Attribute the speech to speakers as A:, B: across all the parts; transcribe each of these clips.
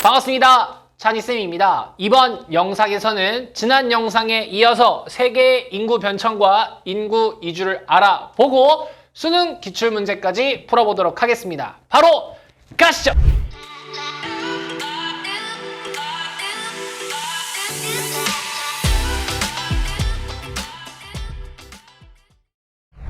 A: 반갑습니다. 찬이쌤입니다. 이번 영상에서는 지난 영상에 이어서 세계 인구 변천과 인구 이주를 알아보고 수능 기출문제까지 풀어보도록 하겠습니다. 바로 가시죠!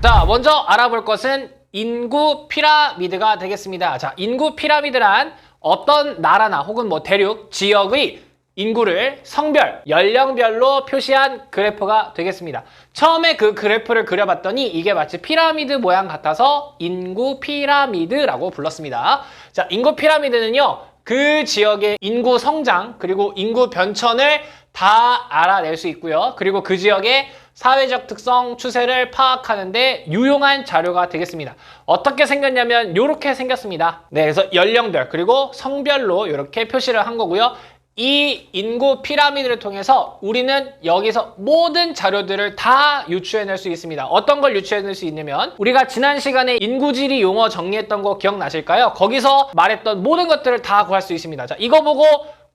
A: 자, 먼저 알아볼 것은 인구 피라미드가 되겠습니다. 자, 인구 피라미드란 어떤 나라나 혹은 대륙, 지역의 인구를 성별, 연령별로 표시한 그래프가 되겠습니다. 처음에 그 그래프를 그려봤더니 이게 마치 피라미드 모양 같아서 인구 피라미드라고 불렀습니다. 자, 인구 피라미드는요, 그 지역의 인구 성장 그리고 인구 변천을 다 알아낼 수 있고요. 그리고 그 지역의 사회적 특성, 추세를 파악하는데 유용한 자료가 되겠습니다. 어떻게 생겼냐면 이렇게 생겼습니다. 네, 그래서 연령별 그리고 성별로 이렇게 표시를 한 거고요. 이 인구 피라미드를 통해서 우리는 여기서 모든 자료들을 다 유추해낼 수 있습니다. 어떤 걸 유추해낼 수 있냐면 우리가 지난 시간에 인구지리 용어 정리했던 거 기억나실까요? 거기서 말했던 모든 것들을 다 구할 수 있습니다. 자, 이거 보고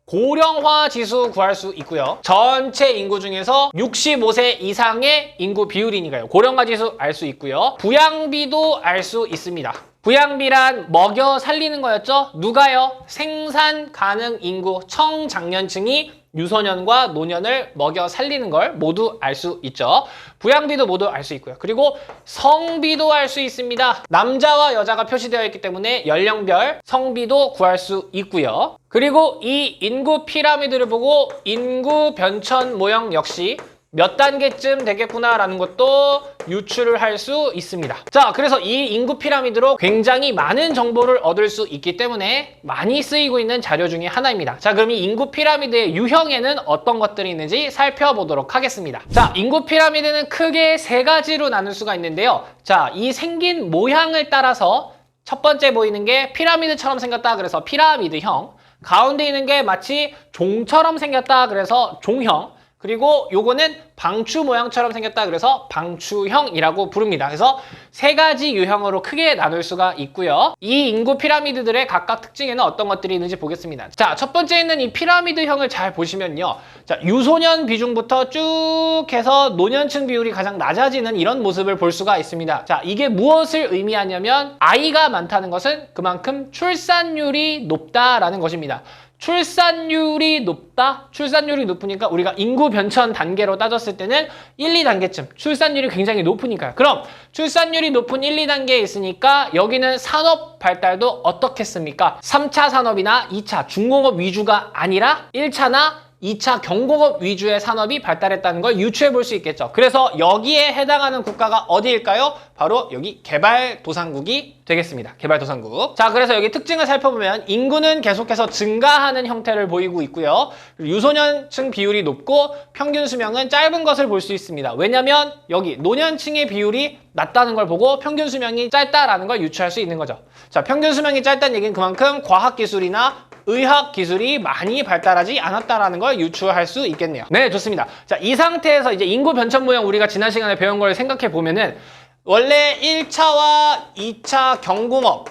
A: 고령화 지수 구할 수 있고요. 전체 인구 중에서 65세 이상의 인구 비율이니까요. 고령화 지수 알 수 있고요. 부양비도 알 수 있습니다. 부양비란 먹여 살리는 거였죠? 누가요? 생산 가능 인구 청장년층이 유소년과 노년을 먹여 살리는 걸 모두 알 수 있죠. 부양비도 모두 알 수 있고요. 그리고 성비도 알 수 있습니다. 남자와 여자가 표시되어 있기 때문에 연령별 성비도 구할 수 있고요. 그리고 이 인구 피라미드를 보고 인구 변천 모형 역시 몇 단계쯤 되겠구나라는 것도 유추를 할 수 있습니다. 자, 그래서 이 인구 피라미드로 굉장히 많은 정보를 얻을 수 있기 때문에 많이 쓰이고 있는 자료 중에 하나입니다. 자, 그럼 이 인구 피라미드의 유형에는 어떤 것들이 있는지 살펴보도록 하겠습니다. 자, 인구 피라미드는 크게 세 가지로 나눌 수가 있는데요. 자, 이 생긴 모양을 따라서 첫 번째 보이는 게 피라미드처럼 생겼다 그래서 피라미드형, 가운데 있는 게 마치 종처럼 생겼다 그래서 종형, 그리고 요거는 방추 모양처럼 생겼다 그래서 방추형이라고 부릅니다. 그래서 세 가지 유형으로 크게 나눌 수가 있고요. 이 인구 피라미드들의 각각 특징에는 어떤 것들이 있는지 보겠습니다. 자, 첫 번째는 이 피라미드형을 잘 보시면요. 자, 유소년 비중부터 쭉 해서 노년층 비율이 가장 낮아지는 이런 모습을 볼 수가 있습니다. 자, 이게 무엇을 의미하냐면 아이가 많다는 것은 그만큼 출산율이 높다라는 것입니다. 출산율이 높다? 출산율이 높으니까 우리가 인구 변천 단계로 따졌을 때는 1, 2단계쯤 출산율이 굉장히 높으니까요. 그럼 출산율이 높은 1, 2단계에 있으니까 여기는 산업 발달도 어떻겠습니까? 3차 산업이나 2차 중공업 위주가 아니라 1차나 2차 경공업 위주의 산업이 발달했다는 걸 유추해 볼 수 있겠죠. 그래서 여기에 해당하는 국가가 어디일까요? 바로 여기 개발도상국이 되겠습니다. 개발도상국. 자, 그래서 여기 특징을 살펴보면 인구는 계속해서 증가하는 형태를 보이고 있고요. 유소년층 비율이 높고 평균 수명은 짧은 것을 볼 수 있습니다. 왜냐면 여기 노년층의 비율이 낮다는 걸 보고 평균 수명이 짧다라는 걸 유추할 수 있는 거죠. 자, 평균 수명이 짧다는 얘기는 그만큼 과학기술이나 의학기술이 많이 발달하지 않았다라는 걸 유추할 수 있겠네요. 네, 좋습니다. 자, 이 상태에서 이제 인구 변천 모형 우리가 지난 시간에 배운 걸 생각해 보면은 원래 1차와 2차 경공업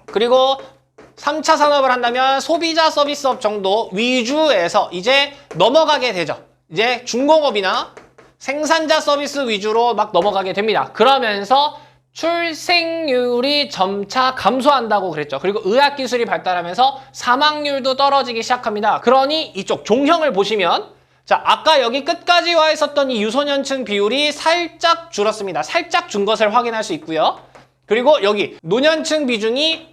A: 그리고 3차 산업을 한다면 소비자 서비스업 정도 위주에서 이제 넘어가게 되죠. 이제 중공업이나 생산자 서비스 위주로 막 넘어가게 됩니다. 그러면서 출생률이 점차 감소한다고 그랬죠. 그리고 의학기술이 발달하면서 사망률도 떨어지기 시작합니다. 그러니 이쪽 종형을 보시면 자, 아까 여기 끝까지 와 있었던 이 유소년층 비율이 살짝 줄었습니다. 살짝 준 것을 확인할 수 있고요. 그리고 여기 노년층 비중이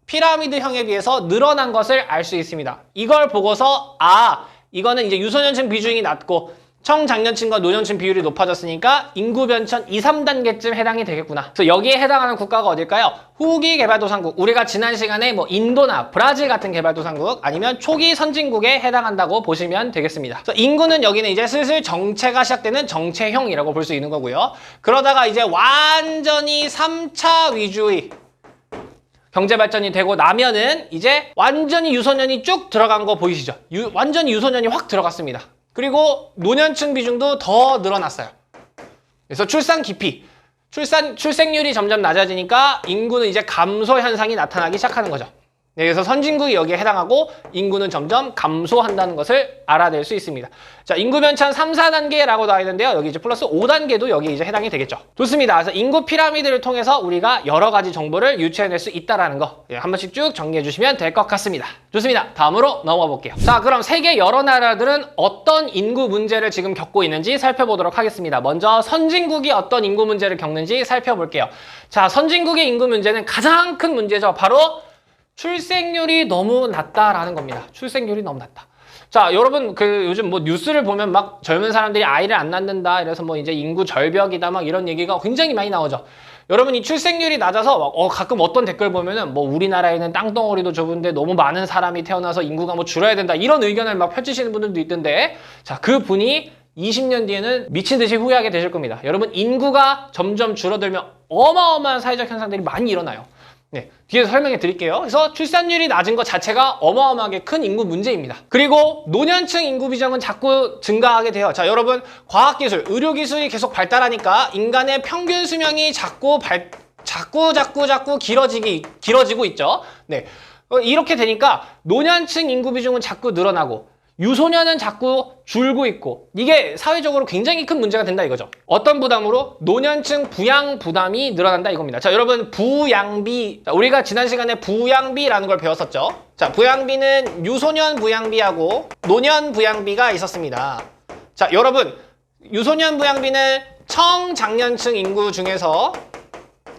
A: 피라미드형에 비해서 늘어난 것을 알 수 있습니다. 이걸 보고서 이거는 이제 유소년층 비중이 낮고 청장년층과 노년층 비율이 높아졌으니까 인구 변천 2, 3단계쯤 해당이 되겠구나. 그래서 여기에 해당하는 국가가 어딜까요? 후기 개발도상국. 우리가 지난 시간에 인도나 브라질 같은 개발도상국 아니면 초기 선진국에 해당한다고 보시면 되겠습니다. 그래서 인구는 여기는 이제 슬슬 정체가 시작되는 정체형이라고 볼 수 있는 거고요. 그러다가 이제 완전히 3차 위주의 경제 발전이 되고 나면은 이제 완전히 유소년이 쭉 들어간 거 보이시죠? 완전히 유소년이 확 들어갔습니다. 그리고 노년층 비중도 더 늘어났어요. 그래서 출산 기피, 출생률이 점점 낮아지니까 인구는 이제 감소 현상이 나타나기 시작하는 거죠. 네, 그래서 선진국이 여기에 해당하고 인구는 점점 감소한다는 것을 알아낼 수 있습니다. 자, 인구 변천 3, 4단계라고 나와 있는데요. 여기 이제 플러스 5단계도 여기 이제 해당이 되겠죠. 좋습니다. 그래서 인구 피라미드를 통해서 우리가 여러 가지 정보를 유추해낼 수 있다라는 거 한 번씩 쭉 정리해 주시면 될 것 같습니다. 좋습니다. 다음으로 넘어가 볼게요. 자, 그럼 세계 여러 나라들은 어떤 인구 문제를 지금 겪고 있는지 살펴보도록 하겠습니다. 먼저 선진국이 어떤 인구 문제를 겪는지 살펴볼게요. 자, 선진국의 인구 문제는 가장 큰 문제죠. 바로 출생률이 너무 낮다라는 겁니다. 출생률이 너무 낮다. 자, 여러분 요즘 뭐 뉴스를 보면 막 젊은 사람들이 아이를 안 낳는다 이래서 뭐 이제 인구 절벽이다 막 이런 얘기가 굉장히 많이 나오죠. 여러분 이 출생률이 낮아서 가끔 어떤 댓글 보면은 뭐 우리나라에는 땅덩어리도 좁은데 너무 많은 사람이 태어나서 인구가 뭐 줄어야 된다 이런 의견을 막 펼치시는 분들도 있던데, 자, 그 분이 20년 뒤에는 미친 듯이 후회하게 되실 겁니다. 여러분 인구가 점점 줄어들면 어마어마한 사회적 현상들이 많이 일어나요. 네, 뒤에서 설명해 드릴게요. 그래서 출산율이 낮은 것 자체가 어마어마하게 큰 인구 문제입니다. 그리고 노년층 인구 비중은 자꾸 증가하게 돼요. 자, 여러분 과학기술, 의료기술이 계속 발달하니까 인간의 평균 수명이 자꾸 길어지고 있죠. 네, 이렇게 되니까 노년층 인구 비중은 자꾸 늘어나고 유소년은 자꾸 줄고 있고 이게 사회적으로 굉장히 큰 문제가 된다 이거죠. 어떤 부담으로? 노년층 부양 부담이 늘어난다 이겁니다. 자, 여러분 부양비, 우리가 지난 시간에 부양비라는 걸 배웠었죠. 자, 부양비는 유소년 부양비하고 노년 부양비가 있었습니다. 자, 여러분 유소년 부양비는 청장년층 인구 중에서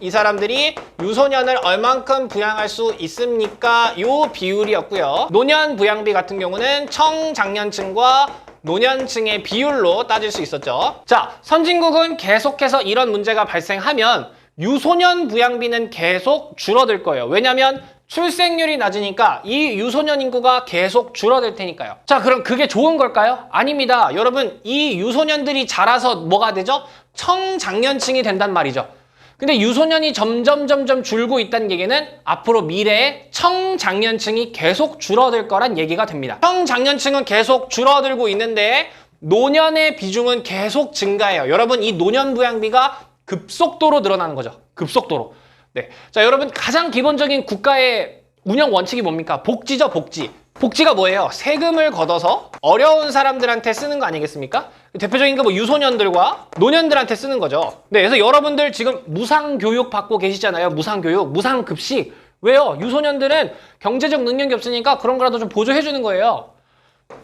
A: 이 사람들이 유소년을 얼만큼 부양할 수 있습니까? 요 비율이었고요. 노년 부양비 같은 경우는 청장년층과 노년층의 비율로 따질 수 있었죠. 자, 선진국은 계속해서 이런 문제가 발생하면 유소년 부양비는 계속 줄어들 거예요. 왜냐하면 출생률이 낮으니까 이 유소년 인구가 계속 줄어들 테니까요. 자, 그럼 그게 좋은 걸까요? 아닙니다. 여러분 이 유소년들이 자라서 뭐가 되죠? 청장년층이 된단 말이죠. 근데 유소년이 점점 줄고 있다는 얘기는 앞으로 미래에 청장년층이 계속 줄어들 거란 얘기가 됩니다. 청장년층은 계속 줄어들고 있는데 노년의 비중은 계속 증가해요. 여러분 이 노년 부양비가 급속도로 늘어나는 거죠. 급속도로. 네. 자, 여러분 가장 기본적인 국가의 운영 원칙이 뭡니까? 복지죠, 복지. 복지가 뭐예요? 세금을 걷어서 어려운 사람들한테 쓰는 거 아니겠습니까? 대표적인 게 뭐 유소년들과 노년들한테 쓰는 거죠. 네, 그래서 여러분들 지금 무상교육 받고 계시잖아요. 무상교육, 무상급식. 왜요? 유소년들은 경제적 능력이 없으니까 그런 거라도 좀 보조해주는 거예요.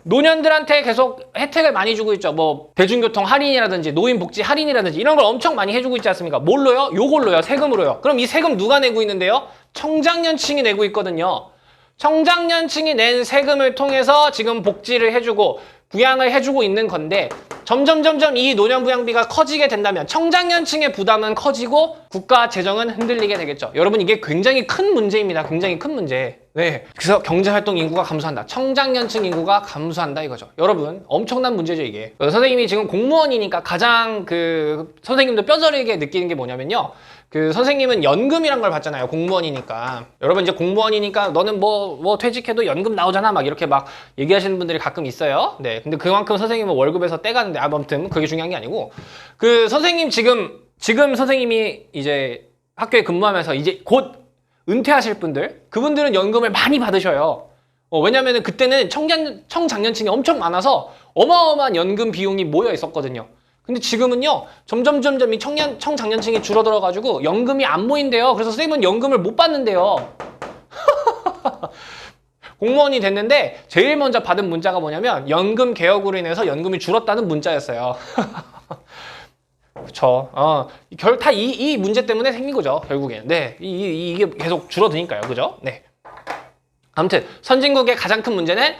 A: 노년들한테 계속 혜택을 많이 주고 있죠. 뭐 대중교통 할인이라든지 노인복지 할인이라든지 이런 걸 엄청 많이 해주고 있지 않습니까? 뭘로요? 요걸로요. 세금으로요. 그럼 이 세금 누가 내고 있는데요? 청장년층이 내고 있거든요. 청장년층이 낸 세금을 통해서 지금 복지를 해주고 부양을 해주고 있는 건데 점점 이 노년 부양비가 커지게 된다면 청장년층의 부담은 커지고 국가 재정은 흔들리게 되겠죠. 여러분 이게 굉장히 큰 문제입니다. 굉장히 큰 문제. 네. 그래서 경제활동 인구가 감소한다. 청장년층 인구가 감소한다 이거죠. 여러분 엄청난 문제죠 이게. 선생님이 지금 공무원이니까 가장 선생님도 뼈저리게 느끼는 게 뭐냐면요. 선생님은 연금이란 걸 받잖아요. 공무원이니까. 여러분 이제 공무원이니까 너는 뭐 퇴직해도 연금 나오잖아. 막 이렇게 막 얘기하시는 분들이 가끔 있어요. 네. 근데 그만큼 선생님은 월급에서 떼가는데 아무튼 그게 중요한 게 아니고 선생님 지금 선생님이 이제 학교에 근무하면서 이제 곧 은퇴하실 분들 그분들은 연금을 많이 받으셔요. 왜냐면은 그때는 청장년층이 엄청 많아서 어마어마한 연금 비용이 모여 있었거든요. 근데 지금은요 점점 이 청장년층이 줄어들어가지고 연금이 안 모인대요. 그래서 선생님은 연금을 못 받는데요. 공무원이 됐는데 제일 먼저 받은 문자가 뭐냐면 연금 개혁으로 인해서 연금이 줄었다는 문자였어요. 그쵸. 다 이 문제 때문에 생긴 거죠, 결국엔. 네. 이게 계속 줄어드니까요. 그죠? 네. 아무튼, 선진국의 가장 큰 문제는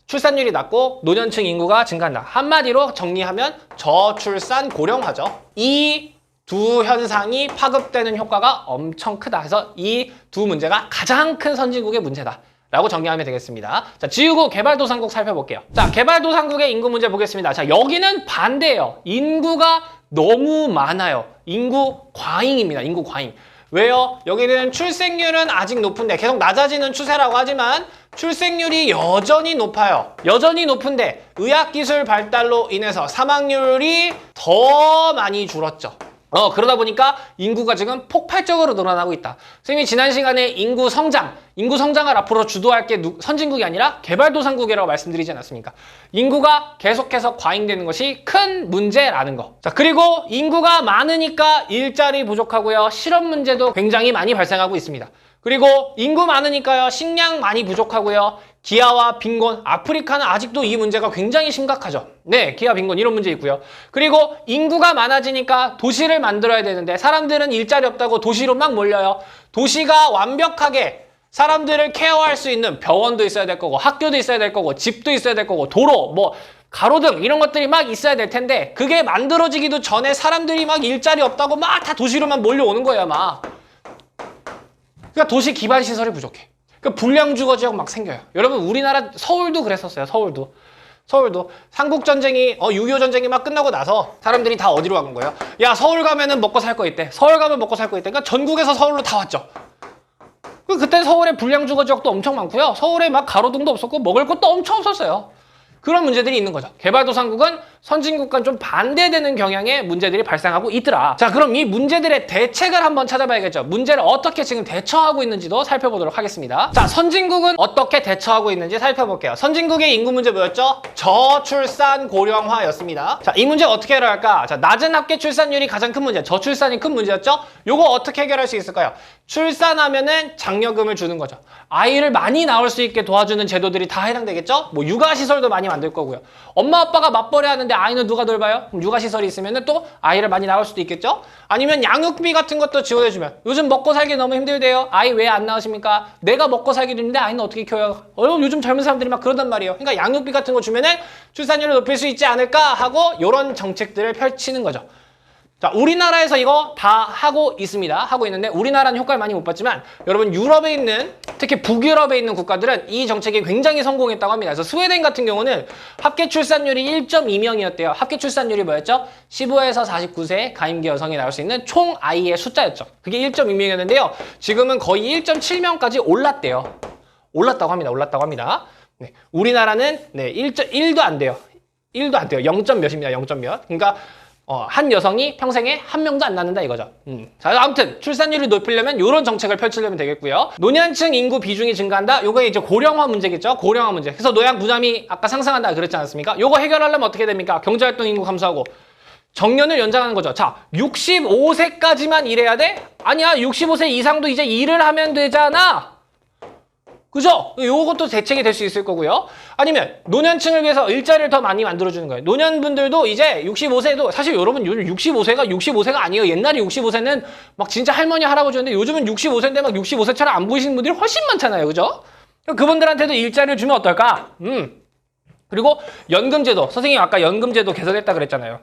A: 출산율이 낮고 노년층 인구가 증가한다. 한마디로 정리하면 저출산 고령화죠. 이 두 현상이 파급되는 효과가 엄청 크다. 그래서 이 두 문제가 가장 큰 선진국의 문제다. 라고 정리하면 되겠습니다. 자, 지우고 개발도상국 살펴볼게요. 자, 개발도상국의 인구 문제 보겠습니다. 자, 여기는 반대예요. 인구가 너무 많아요. 인구 과잉입니다. 인구 과잉. 왜요? 여기는 출생률은 아직 높은데 계속 낮아지는 추세라고 하지만 출생률이 여전히 높아요. 여전히 높은데 의학기술 발달로 인해서 사망률이 더 많이 줄었죠. 그러다 보니까 인구가 지금 폭발적으로 늘어나고 있다. 선생님이 지난 시간에 인구 성장을 앞으로 주도할 게 선진국이 아니라 개발도상국이라고 말씀드리지 않았습니까? 인구가 계속해서 과잉되는 것이 큰 문제라는 거. 자, 그리고 인구가 많으니까 일자리 부족하고요. 실업 문제도 굉장히 많이 발생하고 있습니다. 그리고 인구 많으니까요. 식량 많이 부족하고요. 기아와 빈곤, 아프리카는 아직도 이 문제가 굉장히 심각하죠. 네, 기아, 빈곤 이런 문제 있고요. 그리고 인구가 많아지니까 도시를 만들어야 되는데 사람들은 일자리 없다고 도시로 막 몰려요. 도시가 완벽하게 사람들을 케어할 수 있는 병원도 있어야 될 거고 학교도 있어야 될 거고 집도 있어야 될 거고 도로, 뭐 가로등 이런 것들이 막 있어야 될 텐데 그게 만들어지기도 전에 사람들이 막 일자리 없다고 막 다 도시로만 몰려오는 거예요, 막. 그러니까 도시 기반 시설이 부족해. 그러니까 불량주거 지역 막 생겨요. 여러분 우리나라 서울도 그랬었어요. 서울도 삼국전쟁이 6.25 전쟁이 막 끝나고 나서 사람들이 다 어디로 간 거예요? 야, 서울 가면은 먹고 살 거 있대. 서울 가면 먹고 살 거 있대. 그러니까 전국에서 서울로 다 왔죠. 그때 서울에 불량주거 지역도 엄청 많고요. 서울에 막 가로등도 없었고 먹을 것도 엄청 없었어요. 그런 문제들이 있는 거죠. 개발도상국은 선진국과 좀 반대되는 경향의 문제들이 발생하고 있더라. 자, 그럼 이 문제들의 대책을 한번 찾아봐야겠죠. 문제를 어떻게 지금 대처하고 있는지도 살펴보도록 하겠습니다. 자, 선진국은 어떻게 대처하고 있는지 살펴볼게요. 선진국의 인구 문제 뭐였죠? 저출산 고령화였습니다. 자, 이 문제 어떻게 해결할까? 자, 낮은 합계 출산율이 가장 큰 문제, 저출산이 큰 문제였죠? 요거 어떻게 해결할 수 있을까요? 출산하면은 장려금을 주는 거죠. 아이를 많이 낳을 수 있게 도와주는 제도들이 다 해당되겠죠? 뭐 육아시설도 많이 만들 거고요. 엄마 아빠가 맞벌이 하는데 아이는 누가 돌봐요? 그럼 육아시설이 있으면 또 아이를 많이 낳을 수도 있겠죠? 아니면 양육비 같은 것도 지원해주면 요즘 먹고 살기 너무 힘들대요. 아이 왜 안 낳으십니까? 내가 먹고 살기도 힘든데 아이는 어떻게 키워요? 요즘 젊은 사람들이 막 그러단 말이에요. 그러니까 양육비 같은 거 주면은 출산율을 높일 수 있지 않을까 하고 이런 정책들을 펼치는 거죠. 자, 우리나라에서 이거 다 하고 있습니다. 하고 있는데 우리나라는 효과를 많이 못 봤지만 여러분 유럽에 있는, 특히 북유럽에 있는 국가들은 이 정책이 굉장히 성공했다고 합니다. 그래서 스웨덴 같은 경우는 합계 출산율이 1.2명이었대요. 합계 출산율이 뭐였죠? 15에서 49세 가임기 여성이 낳을 수 있는 총 아이의 숫자였죠. 그게 1.2명이었는데요. 지금은 거의 1.7명까지 올랐대요. 올랐다고 합니다. 네, 우리나라는 1도 안 돼요. 1도 안 돼요. 0. 몇입니다. 0. 몇. 그러니까 한 여성이 평생에 한 명도 안 낳는다 이거죠. 자, 아무튼 출산율을 높이려면 이런 정책을 펼치려면 되겠고요. 노년층 인구 비중이 증가한다. 요거 이제 고령화 문제겠죠. 고령화 문제. 그래서 노양 부담이 아까 상승한다 그랬지 않았습니까? 요거 해결하려면 어떻게 됩니까? 경제활동 인구 감소하고 정년을 연장하는 거죠. 자, 65세까지만 일해야 돼? 아니야, 65세 이상도 이제 일을 하면 되잖아. 그죠? 요것도 대책이 될 수 있을 거고요. 아니면 노년층을 위해서 일자리를 더 많이 만들어주는 거예요. 노년분들도 이제 65세도 사실 여러분 요즘 65세가 아니에요. 옛날에 65세는 막 진짜 할머니 할아버지였는데 요즘은 65세인데 막 65세처럼 안 보이시는 분들이 훨씬 많잖아요. 그죠? 그분들한테도 일자리를 주면 어떨까? 그리고 연금제도. 선생님 아까 연금제도 개선했다 그랬잖아요.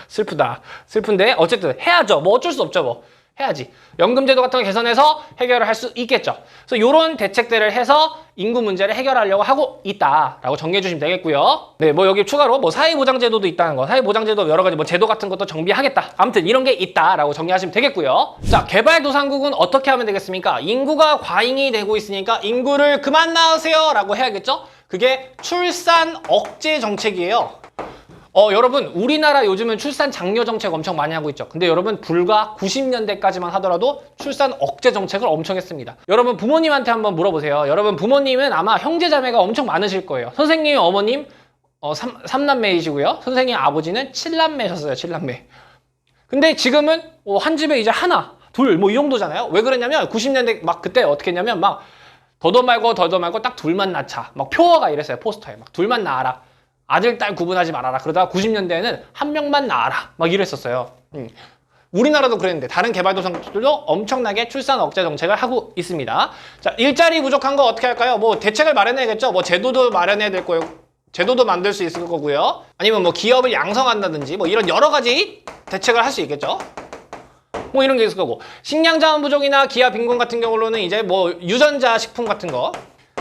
A: 슬프다. 슬픈데 어쨌든 해야죠. 뭐 어쩔 수 없죠. 뭐. 해야지. 연금제도 같은 거 개선해서 해결을 할 수 있겠죠. 그래서 이런 대책들을 해서 인구 문제를 해결하려고 하고 있다라고 정리해 주시면 되겠고요. 네, 뭐 여기 추가로 뭐 사회보장제도도 있다는 거, 사회보장제도 여러 가지 뭐 제도 같은 것도 정비하겠다. 아무튼 이런 게 있다라고 정리하시면 되겠고요. 자, 개발도상국은 어떻게 하면 되겠습니까? 인구가 과잉이 되고 있으니까 인구를 그만 낳으세요라고 해야겠죠? 그게 출산 억제 정책이에요. 여러분 우리나라 요즘은 출산 장려 정책 엄청 많이 하고 있죠. 근데 여러분 불과 90년대까지만 하더라도 출산 억제 정책을 엄청 했습니다. 여러분 부모님한테 한번 물어보세요. 여러분 부모님은 아마 형제자매가 엄청 많으실 거예요. 선생님 어머님 3남매이시고요. 선생님 아버지는 7남매셨어요. 7남매. 근데 지금은 한 집에 이제 하나, 둘 뭐 이 정도잖아요. 왜 그랬냐면 90년대 막 그때 어떻게 했냐면 막 더도 말고 딱 둘만 낳자. 막 표어가 이랬어요. 포스터에 막 둘만 낳아라. 아들, 딸 구분하지 말아라. 그러다가 90년대에는 한 명만 낳아라. 막 이랬었어요. 우리나라도 그랬는데 다른 개발도상국들도 엄청나게 출산 억제 정책을 하고 있습니다. 자, 일자리 부족한 거 어떻게 할까요? 뭐 대책을 마련해야겠죠. 뭐 제도도 마련해야 될 거예요. 제도도 만들 수 있을 거고요. 아니면 뭐 기업을 양성한다든지 뭐 이런 여러 가지 대책을 할 수 있겠죠. 뭐 이런 게 있을 거고. 식량자원 부족이나 기아 빈곤 같은 경우로는 이제 뭐 유전자 식품 같은 거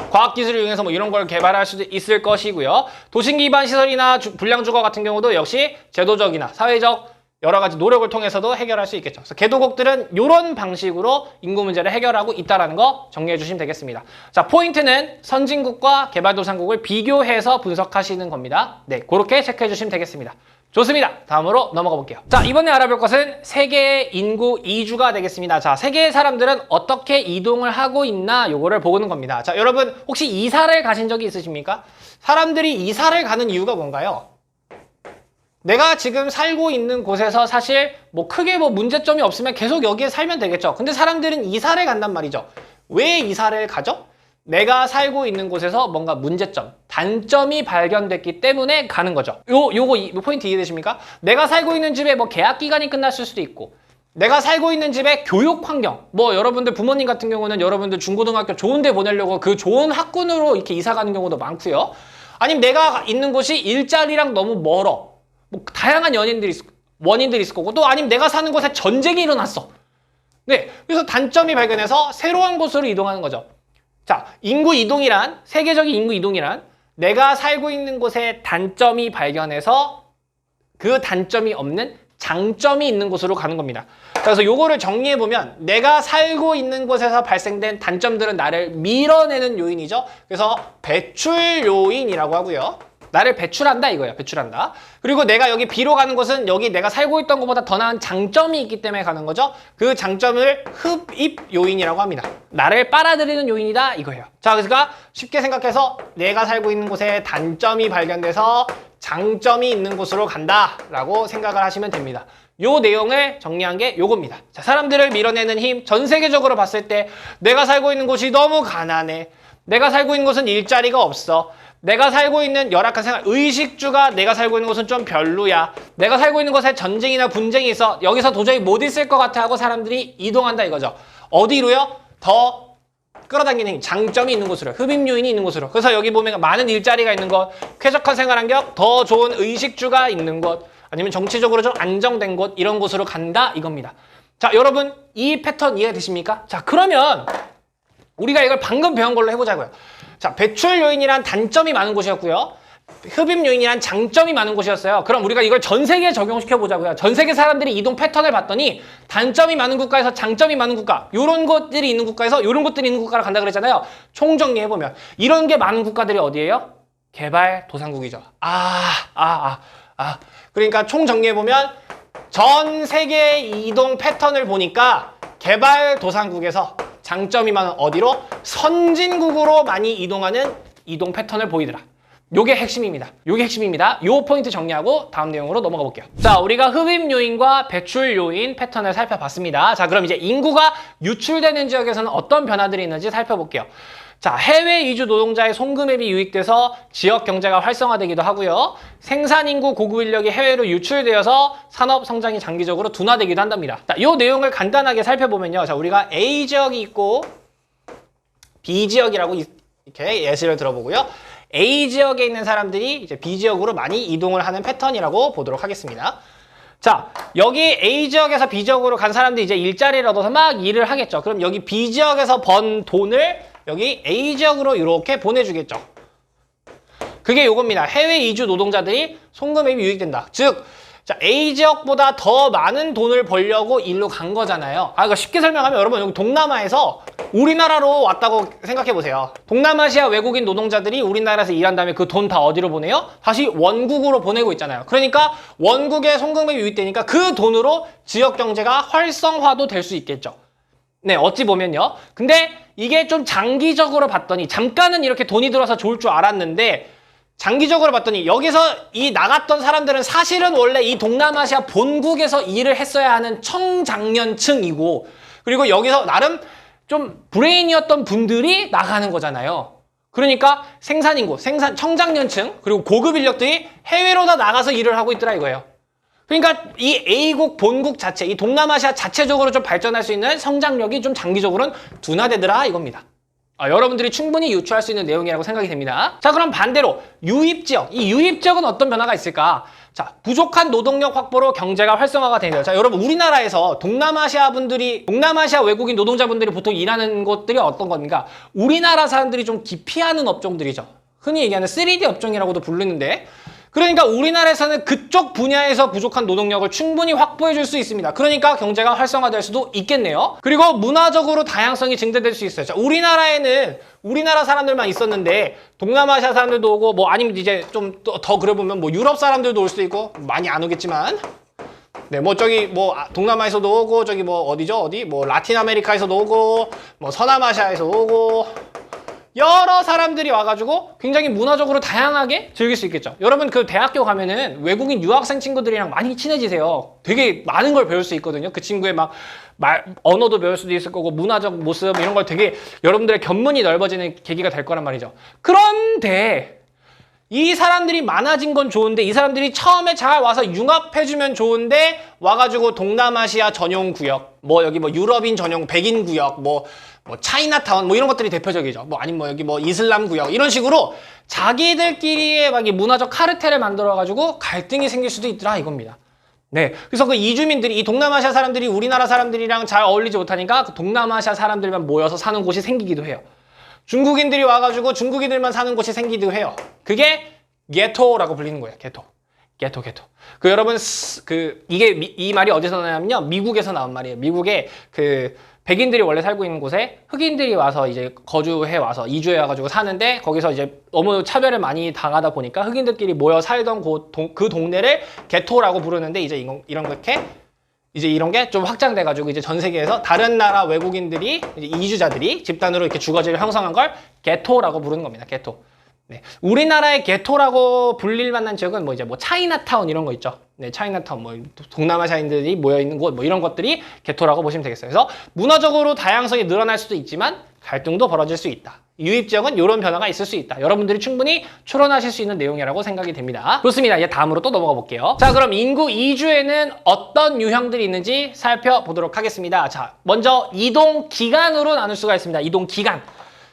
A: 과학기술을 이용해서 뭐 이런 걸 개발할 수도 있을 것이고요. 도심 기반 시설이나 불량주거 같은 경우도 역시 제도적이나 사회적 여러 가지 노력을 통해서도 해결할 수 있겠죠. 그래서 개도국들은 이런 방식으로 인구 문제를 해결하고 있다는 거 정리해 주시면 되겠습니다. 자, 포인트는 선진국과 개발도상국을 비교해서 분석하시는 겁니다. 네, 그렇게 체크해 주시면 되겠습니다. 좋습니다. 다음으로 넘어가 볼게요. 자, 이번에 알아볼 것은 세계의 인구 이주가 되겠습니다. 자, 세계의 사람들은 어떻게 이동을 하고 있나 요거를 보는 겁니다. 자, 여러분 혹시 이사를 가신 적이 있으십니까? 사람들이 이사를 가는 이유가 뭔가요? 내가 지금 살고 있는 곳에서 사실 뭐 크게 뭐 문제점이 없으면 계속 여기에 살면 되겠죠. 근데 사람들은 이사를 간단 말이죠. 왜 이사를 가죠? 내가 살고 있는 곳에서 뭔가 문제점, 단점이 발견됐기 때문에 가는 거죠. 요거 포인트 이해되십니까? 내가 살고 있는 집에 뭐 계약 기간이 끝났을 수도 있고, 내가 살고 있는 집의 교육 환경, 뭐 여러분들 부모님 같은 경우는 여러분들 중고등학교 좋은 데 보내려고 그 좋은 학군으로 이렇게 이사 가는 경우도 많고요. 아니면 내가 있는 곳이 일자리랑 너무 멀어. 뭐 다양한 원인들이 있을 거고, 또 아니면 내가 사는 곳에 전쟁이 일어났어. 네, 그래서 단점이 발견해서 새로운 곳으로 이동하는 거죠. 자, 인구 이동이란, 세계적인 인구 이동이란 내가 살고 있는 곳에 단점이 발견해서 그 단점이 없는 장점이 있는 곳으로 가는 겁니다. 자, 그래서 요거를 정리해보면 내가 살고 있는 곳에서 발생된 단점들은 나를 밀어내는 요인이죠. 그래서 배출 요인이라고 하고요. 나를 배출한다 이거예요. 배출한다. 그리고 내가 여기 B로 가는 곳은 여기 내가 살고 있던 것보다 더 나은 장점이 있기 때문에 가는 거죠. 그 장점을 흡입 요인이라고 합니다. 나를 빨아들이는 요인이다 이거예요. 자, 그러니까 쉽게 생각해서 내가 살고 있는 곳에 단점이 발견돼서 장점이 있는 곳으로 간다라고 생각을 하시면 됩니다. 요 내용을 정리한 게 요겁니다. 자, 사람들을 밀어내는 힘, 전 세계적으로 봤을 때 내가 살고 있는 곳이 너무 가난해. 내가 살고 있는 곳은 일자리가 없어. 내가 살고 있는 열악한 생활, 의식주가 내가 살고 있는 곳은 좀 별로야. 내가 살고 있는 곳에 전쟁이나 분쟁이 있어. 여기서 도저히 못 있을 것 같아 하고 사람들이 이동한다 이거죠. 어디로요? 더 끌어당기는 힘, 장점이 있는 곳으로, 흡입 요인이 있는 곳으로. 그래서 여기 보면 많은 일자리가 있는 곳, 쾌적한 생활 환경, 더 좋은 의식주가 있는 곳, 아니면 정치적으로 좀 안정된 곳, 이런 곳으로 간다 이겁니다. 자, 여러분 이 패턴 이해되십니까? 자, 그러면 우리가 이걸 방금 배운 걸로 해보자고요. 자, 배출 요인이란 단점이 많은 곳이었고요. 흡입 요인이란 장점이 많은 곳이었어요. 그럼 우리가 이걸 전 세계에 적용시켜 보자고요. 전 세계 사람들이 이동 패턴을 봤더니 단점이 많은 국가에서 장점이 많은 국가, 요런 것들이 있는 국가에서 요런 것들이 있는 국가로 간다 그랬잖아요. 총정리해 보면 이런 게 많은 국가들이 어디예요? 개발도상국이죠. 그러니까 총정리해 보면 전 세계 이동 패턴을 보니까 개발도상국에서 장점이 많은 어디로? 선진국으로 많이 이동하는 이동 패턴을 보이더라. 요게 핵심입니다. 요게 핵심입니다. 요 포인트 정리하고 다음 내용으로 넘어가 볼게요. 자, 우리가 흡입 요인과 배출 요인 패턴을 살펴봤습니다. 자, 그럼 이제 인구가 유출되는 지역에서는 어떤 변화들이 있는지 살펴볼게요. 자, 해외 이주 노동자의 송금액이 유입돼서 지역 경제가 활성화되기도 하고요. 생산 인구 고급 인력이 해외로 유출되어서 산업 성장이 장기적으로 둔화되기도 한답니다. 자, 이 내용을 간단하게 살펴보면요. 자, 우리가 A 지역이 있고 B 지역이라고 이렇게 예시를 들어보고요. A 지역에 있는 사람들이 이제 B 지역으로 많이 이동을 하는 패턴이라고 보도록 하겠습니다. 자, 여기 A 지역에서 B 지역으로 간 사람들이 이제 일자리를 얻어서 막 일을 하겠죠. 그럼 여기 B 지역에서 번 돈을 여기 A 지역으로 이렇게 보내주겠죠. 그게 요겁니다. 해외 이주 노동자들이 송금액이 유입된다. 즉, 자, A 지역보다 더 많은 돈을 벌려고 일로 간 거잖아요. 그러니까 쉽게 설명하면 여러분 여기 동남아에서 우리나라로 왔다고 생각해 보세요. 동남아시아 외국인 노동자들이 우리나라에서 일한 다음에 그 돈 다 어디로 보내요? 다시 원국으로 보내고 있잖아요. 그러니까 원국에 송금액이 유입되니까 그 돈으로 지역 경제가 활성화도 될 수 있겠죠. 네, 어찌 보면요. 근데 이게 좀 장기적으로 봤더니 잠깐은 이렇게 돈이 들어서 좋을 줄 알았는데 장기적으로 봤더니 여기서 이 나갔던 사람들은 사실은 원래 이 동남아시아 본국에서 일을 했어야 하는 청장년층이고, 그리고 여기서 나름 좀 브레인이었던 분들이 나가는 거잖아요. 그러니까 생산인구, 청장년층, 그리고 고급 인력들이 해외로 다 나가서 일을 하고 있더라 이거예요. 그러니까 이 A국 본국 자체, 이 동남아시아 자체적으로 좀 발전할 수 있는 성장력이 좀 장기적으로는 둔화되더라 이겁니다. 여러분들이 충분히 유추할 수 있는 내용이라고 생각이 됩니다. 자, 그럼 반대로 유입지역, 이 유입지역은 어떤 변화가 있을까? 자, 부족한 노동력 확보로 경제가 활성화가 되네요. 자, 여러분 우리나라에서 동남아시아 외국인 노동자분들이 보통 일하는 곳들이 어떤 겁니까? 우리나라 사람들이 좀 기피하는 업종들이죠. 흔히 얘기하는 3D 업종이라고도 부르는데, 그러니까 우리나라에서는 그쪽 분야에서 부족한 노동력을 충분히 확보해 줄 수 있습니다. 그러니까 경제가 활성화될 수도 있겠네요. 그리고 문화적으로 다양성이 증대될 수 있어요. 자, 우리나라에는 우리나라 사람들만 있었는데 동남아시아 사람들도 오고 뭐 아니면 이제 좀 더 그래 보면 뭐 유럽 사람들도 올 수도 있고 많이 안 오겠지만 네, 뭐 저기 뭐 동남아에서도 오고 저기 뭐 어디죠? 어디 뭐 라틴 아메리카에서도 오고 뭐 서남아시아에서 오고 여러 사람들이 와가지고 굉장히 문화적으로 다양하게 즐길 수 있겠죠. 여러분 그 대학교 가면은 외국인 유학생 친구들이랑 많이 친해지세요. 되게 많은 걸 배울 수 있거든요. 그 친구의 막 언어도 배울 수도 있을 거고 문화적 모습 이런 걸 되게 여러분들의 견문이 넓어지는 계기가 될 거란 말이죠. 그런데 이 사람들이 많아진 건 좋은데 이 사람들이 처음에 잘 와서 융합해주면 좋은데 와가지고 동남아시아 전용 구역 뭐 여기 뭐 유럽인 전용 백인 구역 뭐 차이나타운 뭐 이런 것들이 대표적이죠. 뭐 아니면 뭐 여기 뭐 이슬람 구역 이런 식으로 자기들끼리의 막 이 문화적 카르텔을 만들어가지고 갈등이 생길 수도 있더라 이겁니다. 네, 그래서 그 이주민들이 이 동남아시아 사람들이 우리나라 사람들이랑 잘 어울리지 못하니까 그 동남아시아 사람들만 모여서 사는 곳이 생기기도 해요. 중국인들이 와가지고 중국인들만 사는 곳이 생기기도 해요. 그게 게토라고 불리는 거예요. 게토. 그 여러분 이 말이 어디서 나냐면요. 미국에서 나온 말이에요. 미국에 그 백인들이 원래 살고 있는 곳에 흑인들이 와서 이제 거주해 와서 이주해 와가지고 사는데 거기서 이제 너무 차별을 많이 당하다 보니까 흑인들끼리 모여 살던 그 동네를 게토라고 부르는데 이제 이런 게 좀 확장돼가지고 이제 전 세계에서 다른 나라 외국인들이 이제 이주자들이 집단으로 이렇게 주거지를 형성한 걸 게토라고 부르는 겁니다. 게토. 네. 우리나라의 게토라고 불릴 만한 지역은 뭐 이제 뭐 차이나타운 이런 거 있죠. 네, 차이나타운 뭐 동남아시아인들이 모여 있는 곳 뭐 이런 것들이 게토라고 보시면 되겠어요. 그래서 문화적으로 다양성이 늘어날 수도 있지만 갈등도 벌어질 수 있다. 유입 지역은 이런 변화가 있을 수 있다. 여러분들이 충분히 추론하실 수 있는 내용이라고 생각이 됩니다. 좋습니다. 이제 다음으로 또 넘어가 볼게요. 자, 그럼 인구 이주에는 어떤 유형들이 있는지 살펴보도록 하겠습니다. 자, 먼저 이동 기간으로 나눌 수가 있습니다. 이동 기간.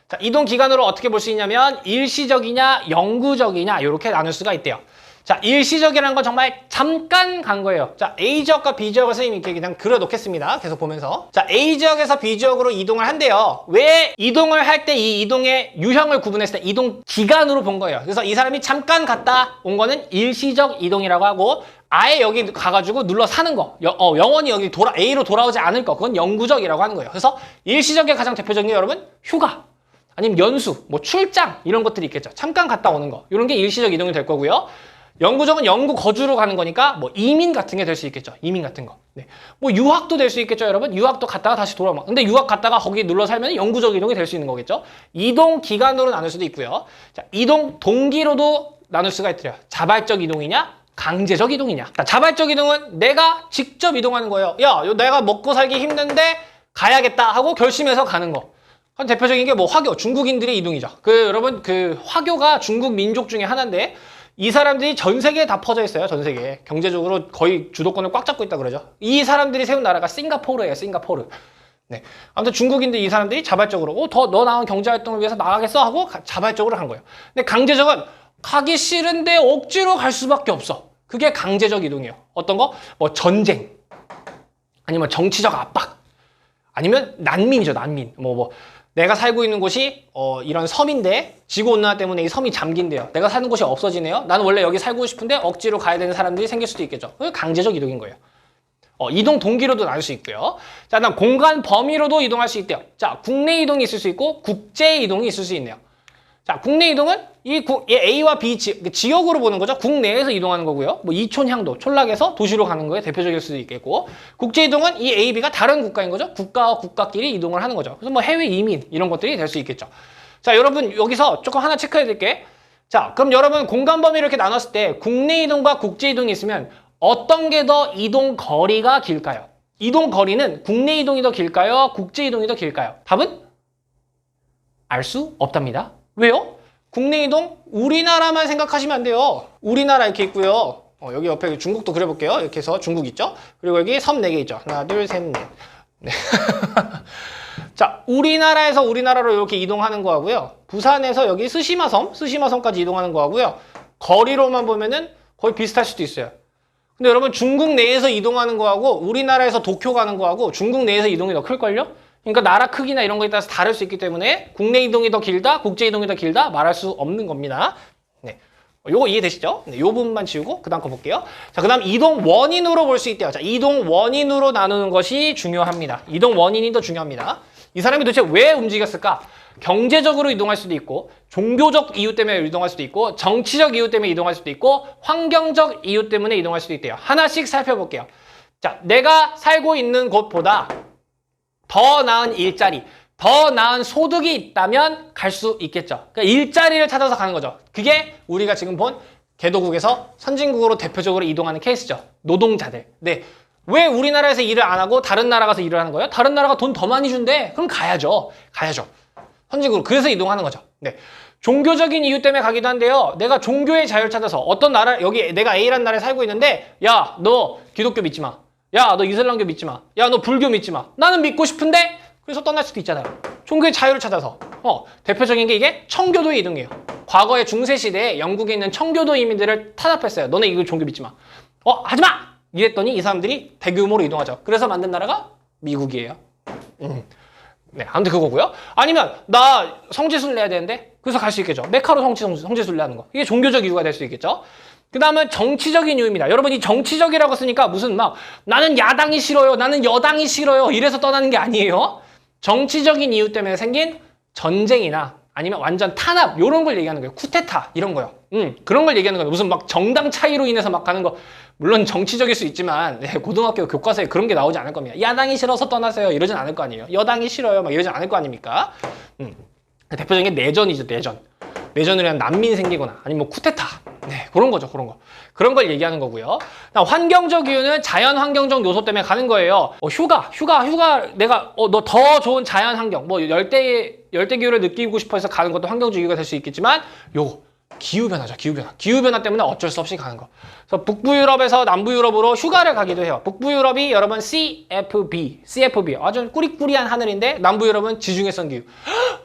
A: 자, 이동 기간으로 어떻게 볼 수 있냐면 일시적이냐 영구적이냐 이렇게 나눌 수가 있대요. 자, 일시적이라는 건 정말 잠깐 간 거예요. 자, A지역과 B지역을 선생님이 이렇게 그냥 그려놓겠습니다. 계속 보면서. 자, A지역에서 B지역으로 이동을 한대요. 왜 이동을 할 때 이 이동의 유형을 구분했을 때 이동 기간으로 본 거예요. 그래서 이 사람이 잠깐 갔다 온 거는 일시적 이동이라고 하고 아예 여기 가가지고 눌러 사는 거, 영원히 여기 A로 돌아오지 않을 거, 그건 영구적이라고 하는 거예요. 그래서 일시적의 가장 대표적인 게 여러분 휴가. 아니면 연수, 뭐 출장 이런 것들이 있겠죠. 잠깐 갔다 오는 거. 이런 게 일시적 이동이 될 거고요. 영구적은 영구 거주로 가는 거니까 뭐 이민 같은 게 될 수 있겠죠. 이민 같은 거. 네. 뭐 유학도 될 수 있겠죠, 여러분. 유학도 갔다가 다시 돌아오면. 근데 유학 갔다가 거기 눌러 살면 영구적 이동이 될 수 있는 거겠죠. 이동 기간으로 나눌 수도 있고요. 자, 이동 동기로도 나눌 수가 있더래요. 자발적 이동이냐? 강제적 이동이냐? 자, 자발적 이동은 내가 직접 이동하는 거예요. 야, 내가 먹고 살기 힘든데 가야겠다 하고 결심해서 가는 거. 대표적인 게 뭐 화교, 중국인들의 이동이죠. 여러분 화교가 중국 민족 중에 하나인데 이 사람들이 전 세계에 다 퍼져 있어요. 전 세계에. 경제적으로 거의 주도권을 꽉 잡고 있다 그러죠. 이 사람들이 세운 나라가 싱가포르예요. 싱가포르. 네. 아무튼 중국인들 이 사람들이 자발적으로 더 나은 경제 활동을 위해서 나가겠어 하고 자발적으로 한 거예요. 근데 강제적은 가기 싫은데 억지로 갈 수밖에 없어. 그게 강제적 이동이에요. 어떤 거? 뭐 전쟁. 아니면 정치적 압박. 아니면 난민이죠. 난민. 내가 살고 있는 곳이 이런 섬인데 지구온난화 때문에 이 섬이 잠긴대요. 내가 사는 곳이 없어지네요. 나는 원래 여기 살고 싶은데 억지로 가야 되는 사람들이 생길 수도 있겠죠. 그게 강제적 이동인 거예요. 이동 동기로도 나눌 수 있고요. 자, 그다음 공간 범위로도 이동할 수 있대요. 자, 국내 이동이 있을 수 있고 국제 이동이 있을 수 있네요. 자, 국내 이동은 이 A와 B 지역으로 보는 거죠. 국내에서 이동하는 거고요. 뭐 이촌향도, 촌락에서 도시로 가는 거에 대표적일 수도 있겠고, 국제 이동은 이 A, B가 다른 국가인 거죠. 국가와 국가끼리 이동을 하는 거죠. 그래서 뭐 해외 이민 이런 것들이 될 수 있겠죠. 자, 여러분 여기서 조금 하나 체크해 드릴게. 자, 그럼 여러분 공간 범위를 이렇게 나눴을 때 국내 이동과 국제 이동이 있으면 어떤 게 더 이동 거리가 길까요? 이동 거리는 국내 이동이 더 길까요? 국제 이동이 더 길까요? 답은 알 수 없답니다. 왜요? 국내 이동 우리나라만 생각하시면 안 돼요. 우리나라 이렇게 있고요. 여기 옆에 중국도 그려볼게요. 이렇게 해서 중국 있죠. 그리고 여기 섬 4개 있죠. 하나, 둘, 셋, 넷. 네. 자, 우리나라에서 우리나라로 이렇게 이동하는 거하고요. 부산에서 여기 스시마섬까지 이동하는 거하고요. 거리로만 보면은 거의 비슷할 수도 있어요. 근데 여러분 중국 내에서 이동하는 거하고 우리나라에서 도쿄 가는 거하고 중국 내에서 이동이 더 클걸요? 그러니까 나라 크기나 이런 거에 따라서 다를 수 있기 때문에 국내 이동이 더 길다, 국제 이동이 더 길다 말할 수 없는 겁니다. 네. 요거 이해되시죠? 네, 요 부분만 지우고 그 다음 거 볼게요. 자, 그 다음 이동 원인으로 볼 수 있대요. 자, 이동 원인으로 나누는 것이 중요합니다. 이동 원인이 더 중요합니다. 이 사람이 도대체 왜 움직였을까? 경제적으로 이동할 수도 있고, 종교적 이유 때문에 이동할 수도 있고, 정치적 이유 때문에 이동할 수도 있고, 환경적 이유 때문에 이동할 수도 있대요. 하나씩 살펴볼게요. 자, 내가 살고 있는 곳보다 더 나은 일자리, 더 나은 소득이 있다면 갈 수 있겠죠. 그러니까 일자리를 찾아서 가는 거죠. 그게 우리가 지금 본 개도국에서 선진국으로 대표적으로 이동하는 케이스죠. 노동자들. 네. 왜 우리나라에서 일을 안 하고 다른 나라 가서 일을 하는 거예요? 다른 나라가 돈 더 많이 준대. 그럼 가야죠. 가야죠. 선진국으로. 그래서 이동하는 거죠. 네. 종교적인 이유 때문에 가기도 한데요. 내가 종교의 자유를 찾아서 어떤 나라, 여기 내가 A라는 나라에 살고 있는데, 야, 너 기독교 믿지 마. 야, 너 이슬람교 믿지 마. 야, 너 불교 믿지 마. 나는 믿고 싶은데, 그래서 떠날 수도 있잖아요. 종교의 자유를 찾아서. 대표적인 게 이게 청교도의 이동이에요. 과거의 중세시대에 영국에 있는 청교도 이민들을 탄압했어요. 너네 이거 종교 믿지 마. 하지 마! 이랬더니 이 사람들이 대규모로 이동하죠. 그래서 만든 나라가 미국이에요. 네, 아무튼 그거고요. 아니면 나 성지순례 해야 되는데 그래서 갈 수 있겠죠. 메카로 성지순례 하는 거. 이게 종교적 이유가 될 수 있겠죠. 그 다음은 정치적인 이유입니다. 여러분 이 정치적이라고 쓰니까 무슨 막 나는 야당이 싫어요. 나는 여당이 싫어요. 이래서 떠나는 게 아니에요. 정치적인 이유 때문에 생긴 전쟁이나 아니면 완전 탄압 이런 걸 얘기하는 거예요. 쿠데타 이런 거요. 그런 걸 얘기하는 거예요. 무슨 막 정당 차이로 인해서 막 가는 거. 물론 정치적일 수 있지만 네, 고등학교 교과서에 그런 게 나오지 않을 겁니다. 야당이 싫어서 떠나세요. 이러진 않을 거 아니에요. 여당이 싫어요. 막 이러진 않을 거 아닙니까? 대표적인 게 내전이죠. 내전. 내전으로 인한 난민 생기거나 아니면 뭐 쿠데타. 네, 그런 거죠. 그런 거. 그런 걸 얘기하는 거고요. 환경적 이유는 자연 환경적 요소 때문에 가는 거예요. 휴가 내가 너 더 좋은 자연 환경 뭐 열대 기후를 느끼고 싶어 해서 가는 것도 환경적 이유가 될 수 있겠지만 요거 기후변화죠. 기후변화 때문에 어쩔 수 없이 가는 거. 그래서 북부 유럽에서 남부 유럽으로 휴가를 가기도 해요. 북부 유럽이 여러분 CFB 아주 꾸리꾸리한 하늘인데 남부 유럽은 지중해성 기후.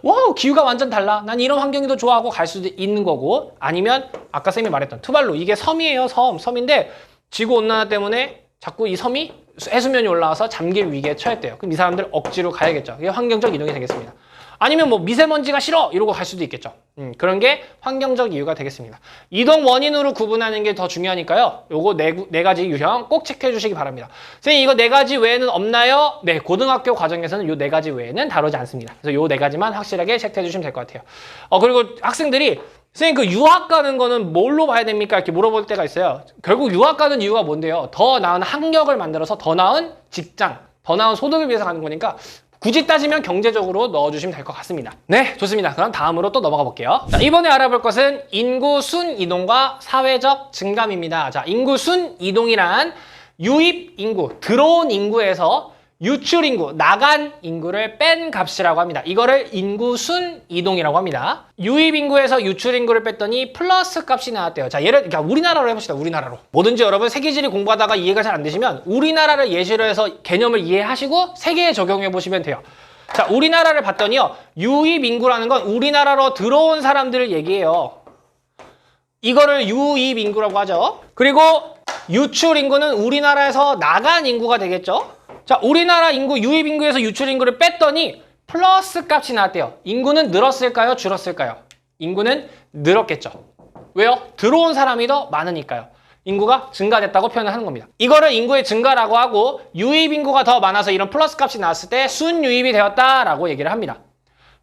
A: 와우, 기후가 완전 달라. 난 이런 환경이 더 좋아하고 갈 수도 있는 거고, 아니면 아까 쌤이 말했던 투발루, 이게 섬이에요. 섬인데 지구온난화 때문에 자꾸 이 섬이 해수면이 올라와서 잠길 위기에 처했대요. 그럼 이 사람들 억지로 가야겠죠. 이게 환경적 이동이 되겠습니다. 아니면 뭐 미세먼지가 싫어 이러고 갈 수도 있겠죠. 그런 게 환경적 이유가 되겠습니다. 이동 원인으로 구분하는 게 더 중요하니까요. 요거 네 가지 유형 꼭 체크해 주시기 바랍니다. 선생님 이거 네 가지 외에는 없나요? 네, 고등학교 과정에서는 요 네 가지 외에는 다루지 않습니다. 그래서 요 네 가지만 확실하게 체크해 주시면 될 것 같아요. 그리고 학생들이 선생님 그 유학 가는 거는 뭘로 봐야 됩니까? 이렇게 물어볼 때가 있어요. 결국 유학 가는 이유가 뭔데요? 더 나은 학력을 만들어서 더 나은 직장, 더 나은 소득을 위해서 가는 거니까 굳이 따지면 경제적으로 넣어주시면 될 것 같습니다. 네, 좋습니다. 그럼 다음으로 또 넘어가 볼게요. 자, 이번에 알아볼 것은 인구 순 이동과 사회적 증감입니다. 자, 인구 순 이동이란 유입 인구, 들어온 인구에서 유출 인구, 나간 인구를 뺀 값이라고 합니다. 이거를 인구 순 이동이라고 합니다. 유입 인구에서 유출 인구를 뺐더니 플러스 값이 나왔대요. 자, 그러니까 우리나라로 해봅시다. 우리나라로. 뭐든지 여러분 세계지리 공부하다가 이해가 잘 안 되시면 우리나라를 예시로 해서 개념을 이해하시고 세계에 적용해 보시면 돼요. 자, 우리나라를 봤더니요. 유입 인구라는 건 우리나라로 들어온 사람들을 얘기해요. 이거를 유입 인구라고 하죠. 그리고 유출 인구는 우리나라에서 나간 인구가 되겠죠. 자, 우리나라 인구, 유입 인구에서 유출 인구를 뺐더니 플러스 값이 나왔대요. 인구는 늘었을까요? 줄었을까요? 인구는 늘었겠죠. 왜요? 들어온 사람이 더 많으니까요. 인구가 증가됐다고 표현을 하는 겁니다. 이거를 인구의 증가라고 하고 유입 인구가 더 많아서 이런 플러스 값이 나왔을 때 순유입이 되었다라고 얘기를 합니다.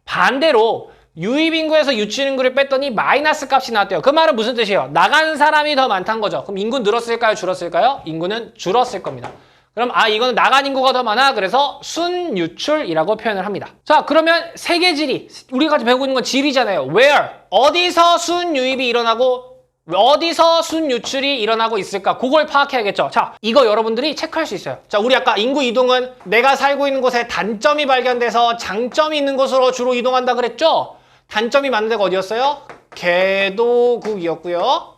A: 반대로 유입 인구에서 유출 인구를 뺐더니 마이너스 값이 나왔대요. 그 말은 무슨 뜻이에요? 나가는 사람이 더 많다는 거죠. 그럼 인구 늘었을까요? 줄었을까요? 인구는 줄었을 겁니다. 그럼 이거는 나간 인구가 더 많아. 그래서 순유출이라고 표현을 합니다. 자, 그러면 세계지리, 우리가 배우고 있는 건 지리잖아요. Where? 어디서 순유입이 일어나고 어디서 순유출이 일어나고 있을까? 그걸 파악해야겠죠. 자, 이거 여러분들이 체크할 수 있어요. 자, 우리 아까 인구 이동은 내가 살고 있는 곳에 단점이 발견돼서 장점이 있는 곳으로 주로 이동한다 그랬죠? 단점이 많은 데가 어디였어요? 개도국이었고요.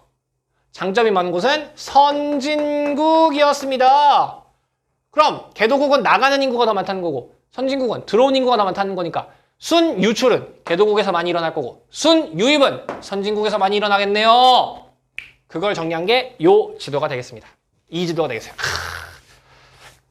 A: 장점이 많은 곳은 선진국이었습니다. 그럼 개도국은 나가는 인구가 더 많다는 거고 선진국은 들어온 인구가 더 많다는 거니까 순유출은 개도국에서 많이 일어날 거고 순유입은 선진국에서 많이 일어나겠네요. 그걸 정리한 게 요 지도가 되겠습니다. 이 지도가 되겠어요.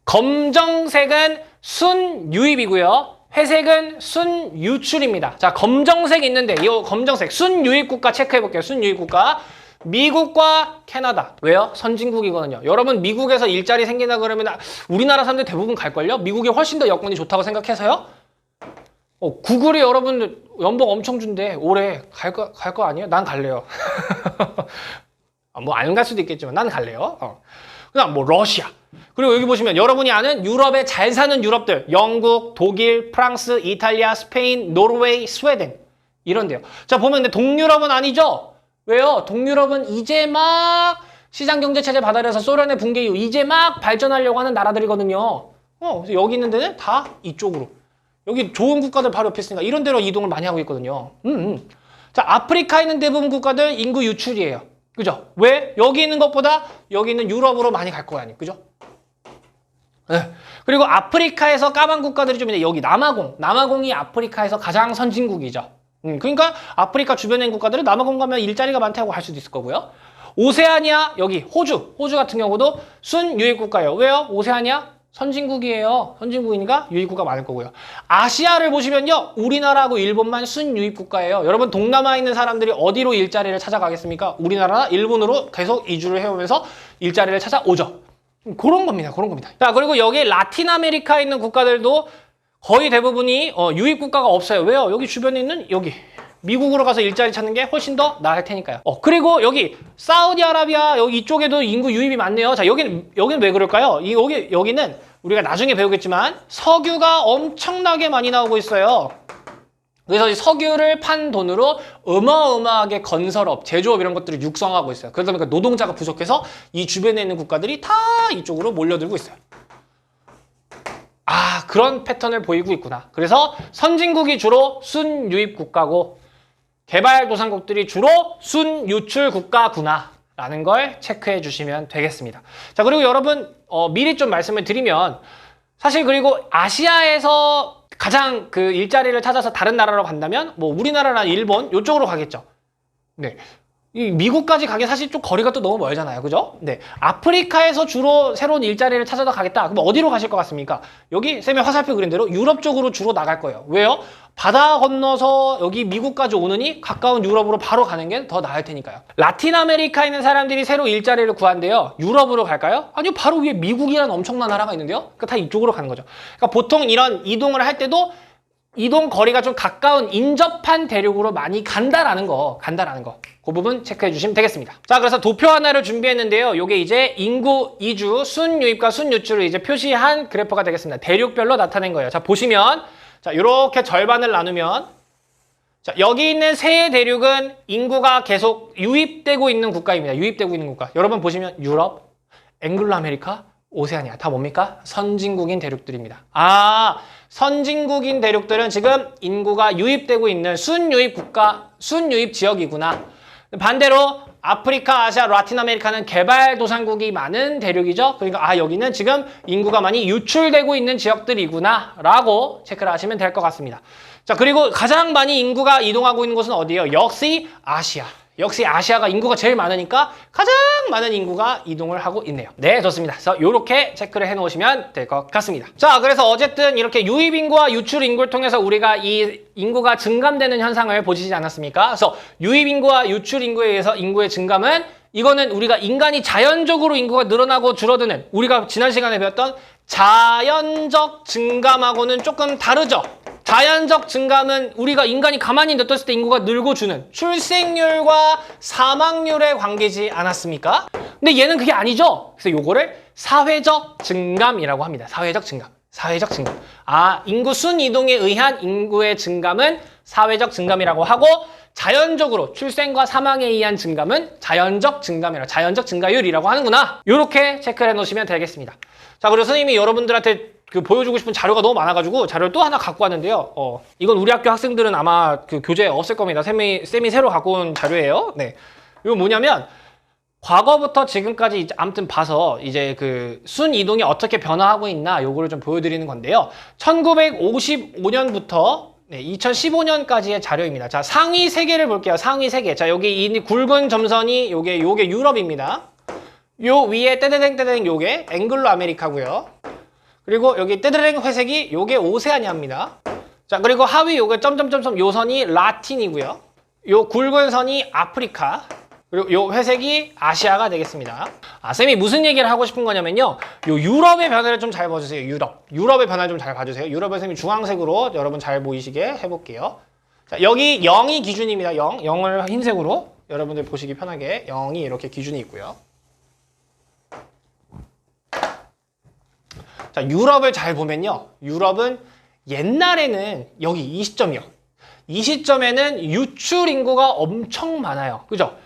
A: 검정색은 순유입이고요. 회색은 순유출입니다. 자, 검정색 있는데 이 검정색 순유입 국가 체크해 볼게요. 순유입 국가. 미국과 캐나다. 왜요? 선진국이거든요. 여러분 미국에서 일자리 생기나 그러면 우리나라 사람들 대부분 갈걸요? 미국이 훨씬 더 여건이 좋다고 생각해서요? 구글이 여러분 연봉 엄청 준대. 올해 갈 거 아니에요? 난 갈래요. 뭐 안 갈 수도 있겠지만 난 갈래요. 그다음 뭐 러시아. 그리고 여기 보시면 여러분이 아는 유럽에 잘 사는 유럽들. 영국, 독일, 프랑스, 이탈리아, 스페인, 노르웨이, 스웨덴. 이런데요. 자 보면 근데 동유럽은 아니죠? 왜요? 동유럽은 이제 막 시장경제체제 받아들여서 소련의 붕괴 이후 이제 막 발전하려고 하는 나라들이거든요. 그래서 여기 있는 데는 다 이쪽으로. 여기 좋은 국가들 바로 옆에 있으니까 이런 데로 이동을 많이 하고 있거든요. 자, 아프리카에 있는 대부분 국가들 인구 유출이에요. 그죠? 왜? 여기 있는 것보다 여기 있는 유럽으로 많이 갈 거 아니에요. 그죠? 네. 그리고 아프리카에서 까만 국가들이 좀 있는데 여기 남아공이 아프리카에서 가장 선진국이죠. 그러니까 아프리카 주변에 있는 국가들은 남아공 가면 일자리가 많다고 할 수도 있을 거고요. 오세아니아, 여기 호주 같은 경우도 순유입 국가예요. 왜요? 오세아니아 선진국이에요. 선진국이니까 유입국가 많을 거고요. 아시아를 보시면요. 우리나라하고 일본만 순유입 국가예요. 여러분 동남아에 있는 사람들이 어디로 일자리를 찾아가겠습니까? 우리나라나 일본으로 계속 이주를 해오면서 일자리를 찾아오죠. 그런 겁니다. 자, 그리고 여기 라틴 아메리카에 있는 국가들도 거의 대부분이 유입 국가가 없어요. 왜요? 여기 주변에 있는 여기 미국으로 가서 일자리 찾는 게 훨씬 더 나을 테니까요. 그리고 여기 사우디아라비아 여기 이쪽에도 인구 유입이 많네요. 자, 여기는 왜 그럴까요? 여기는 우리가 나중에 배우겠지만 석유가 엄청나게 많이 나오고 있어요. 그래서 이 석유를 판 돈으로 어마어마하게 건설업, 제조업 이런 것들을 육성하고 있어요. 그러다 보니까 노동자가 부족해서 이 주변에 있는 국가들이 다 이쪽으로 몰려들고 있어요. 아, 그런 패턴을 보이고 있구나. 그래서 선진국이 주로 순유입 국가고 개발도상국들이 주로 순유출 국가구나 라는 걸 체크해 주시면 되겠습니다. 자, 그리고 여러분 미리 좀 말씀을 드리면 사실 그리고 아시아에서 가장 그 일자리를 찾아서 다른 나라로 간다면 뭐 우리나라나 일본 이쪽으로 가겠죠. 네. 이 미국까지 가기 사실 좀 거리가 또 너무 멀잖아요. 그죠? 네. 아프리카에서 주로 새로운 일자리를 찾아서 가겠다. 그럼 어디로 가실 것 같습니까? 여기 쌤이 화살표 그린 대로 유럽 쪽으로 주로 나갈 거예요. 왜요? 바다 건너서 여기 미국까지 오느니 가까운 유럽으로 바로 가는 게 더 나을 테니까요. 라틴 아메리카에 있는 사람들이 새로 일자리를 구한대요. 유럽으로 갈까요? 아니요. 바로 위에 미국이라는 엄청난 나라가 있는데요. 그러니까 다 이쪽으로 가는 거죠. 그러니까 보통 이런 이동을 할 때도 이동 거리가 좀 가까운 인접한 대륙으로 많이 간다라는 거. 그 부분 체크해 주시면 되겠습니다. 자, 그래서 도표 하나를 준비했는데요. 요게 이제 인구 이주, 순유입과 순유출을 이제 표시한 그래프가 되겠습니다. 대륙별로 나타낸 거예요. 자, 보시면 자, 요렇게 절반을 나누면 자, 여기 있는 세 대륙은 인구가 계속 유입되고 있는 국가입니다. 유입되고 있는 국가. 여러분 보시면 유럽, 앵글로 아메리카, 오세아니아 다 뭡니까? 선진국인 대륙들입니다. 아, 선진국인 대륙들은 지금 인구가 유입되고 있는 순유입 국가, 순유입 지역이구나. 반대로 아프리카, 아시아, 라틴 아메리카는 개발도상국이 많은 대륙이죠. 그러니까 여기는 지금 인구가 많이 유출되고 있는 지역들이구나 라고 체크를 하시면 될 것 같습니다. 자, 그리고 가장 많이 인구가 이동하고 있는 곳은 어디예요? 역시 아시아. 역시 아시아가 인구가 제일 많으니까 가장 많은 인구가 이동을 하고 있네요. 네, 좋습니다. 그래서 이렇게 체크를 해놓으시면 될 것 같습니다. 자, 그래서 어쨌든 이렇게 유입 인구와 유출 인구를 통해서 우리가 이 인구가 증감되는 현상을 보시지 않았습니까? 그래서 유입 인구와 유출 인구에 의해서 인구의 증감은 이거는 우리가 인간이 자연적으로 인구가 늘어나고 줄어드는 우리가 지난 시간에 배웠던 자연적 증감하고는 조금 다르죠. 자연적 증감은 우리가 인간이 가만히 냅뒀을 때 인구가 늘고 주는 출생률과 사망률의 관계지 않았습니까? 근데 얘는 그게 아니죠. 그래서 요거를 사회적 증감이라고 합니다. 사회적 증감. 인구 순이동에 의한 인구의 증감은 사회적 증감이라고 하고 자연적으로 출생과 사망에 의한 증감은 자연적 증가율이라고 하는구나. 요렇게 체크를 해놓으시면 되겠습니다. 자, 그리고 선생님이 여러분들한테 보여주고 싶은 자료가 너무 많아가지고 자료를 또 하나 갖고 왔는데요. 이건 우리 학교 학생들은 아마 그 교재에 없을 겁니다. 쌤이 새로 갖고 온 자료예요. 네. 이거 뭐냐면 과거부터 지금까지 아무튼 봐서 이제 그 순이동이 어떻게 변화하고 있나 요거를 좀 보여드리는 건데요. 1955년부터 2015년까지의 자료입니다. 자, 상위 3개를 볼게요. 상위 3개. 자, 여기 이 굵은 점선이 요게 유럽입니다. 요 위에 떼데랭 요게 앵글로 아메리카고요. 그리고 여기 떼드랭 회색이 요게 오세아니아입니다. 자, 그리고 하위 요게 점점점점 요 선이 라틴이고요. 요 굵은 선이 아프리카. 그리고 요 회색이 아시아가 되겠습니다. 쌤이 무슨 얘기를 하고 싶은 거냐면요. 요 유럽의 변화를 좀 잘 봐주세요. 유럽의 변화를 좀 잘 봐주세요. 유럽의 쌤이 주황색으로 여러분 잘 보이시게 해볼게요. 자, 여기 0이 기준입니다. 0을 흰색으로 여러분들 보시기 편하게 0이 이렇게 기준이 있고요. 자, 유럽을 잘 보면요. 유럽은 옛날에는 여기 이 시점이요. 이 시점에는 유출 인구가 엄청 많아요. 그죠?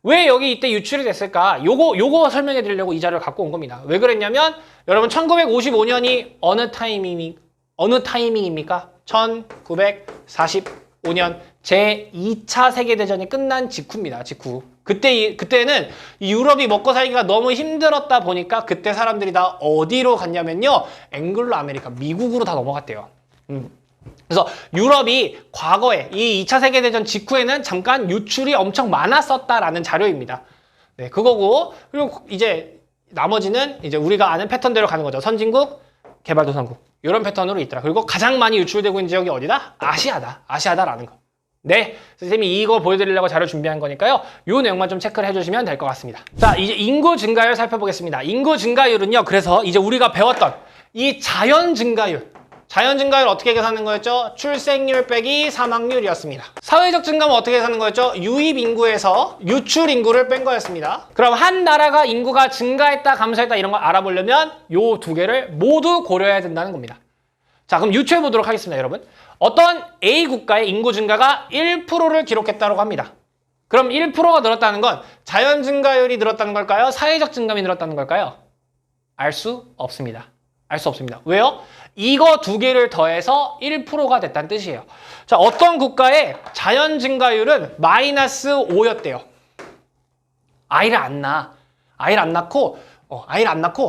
A: 왜 여기 이때 유출이 됐을까? 요거 설명해 드리려고 이 자료를 갖고 온 겁니다. 왜 그랬냐면 여러분 1955년이 어느 타이밍입니까? 1945년 제2차 세계대전이 끝난 직후입니다. 직후. 그때는 이 유럽이 먹고 살기가 너무 힘들었다 보니까 그때 사람들이 다 어디로 갔냐면요. 앵글로 아메리카, 미국으로 다 넘어갔대요. 그래서 유럽이 과거에 이 2차 세계대전 직후에는 잠깐 유출이 엄청 많았었다라는 자료입니다. 네, 그거고 그리고 이제 나머지는 이제 우리가 아는 패턴대로 가는 거죠. 선진국, 개발도상국 이런 패턴으로 있더라. 그리고 가장 많이 유출되고 있는 지역이 어디다? 아시아다라는 거. 네, 선생님이 이거 보여드리려고 자료 준비한 거니까요. 이 내용만 좀 체크를 해주시면 될 것 같습니다. 자, 이제 인구 증가율 살펴보겠습니다. 인구 증가율은요. 그래서 이제 우리가 배웠던 이 자연 증가율 어떻게 계산하는 거였죠? 출생률 빼기 사망률이었습니다. 사회적 증가는 어떻게 계산하는 거였죠? 유입 인구에서 유출 인구를 뺀 거였습니다. 그럼 한 나라가 인구가 증가했다, 감소했다 이런 걸 알아보려면 요 두 개를 모두 고려해야 된다는 겁니다. 자, 그럼 유추해 보도록 하겠습니다, 여러분. 어떤 A 국가의 인구 증가가 1%를 기록했다고 합니다. 그럼 1%가 늘었다는 건 자연 증가율이 늘었다는 걸까요? 사회적 증감이 늘었다는 걸까요? 알 수 없습니다. 왜요? 이거 두 개를 더해서 1%가 됐다는 뜻이에요. 자, 어떤 국가의 자연 증가율은 마이너스 5였대요. 아이를 안 낳고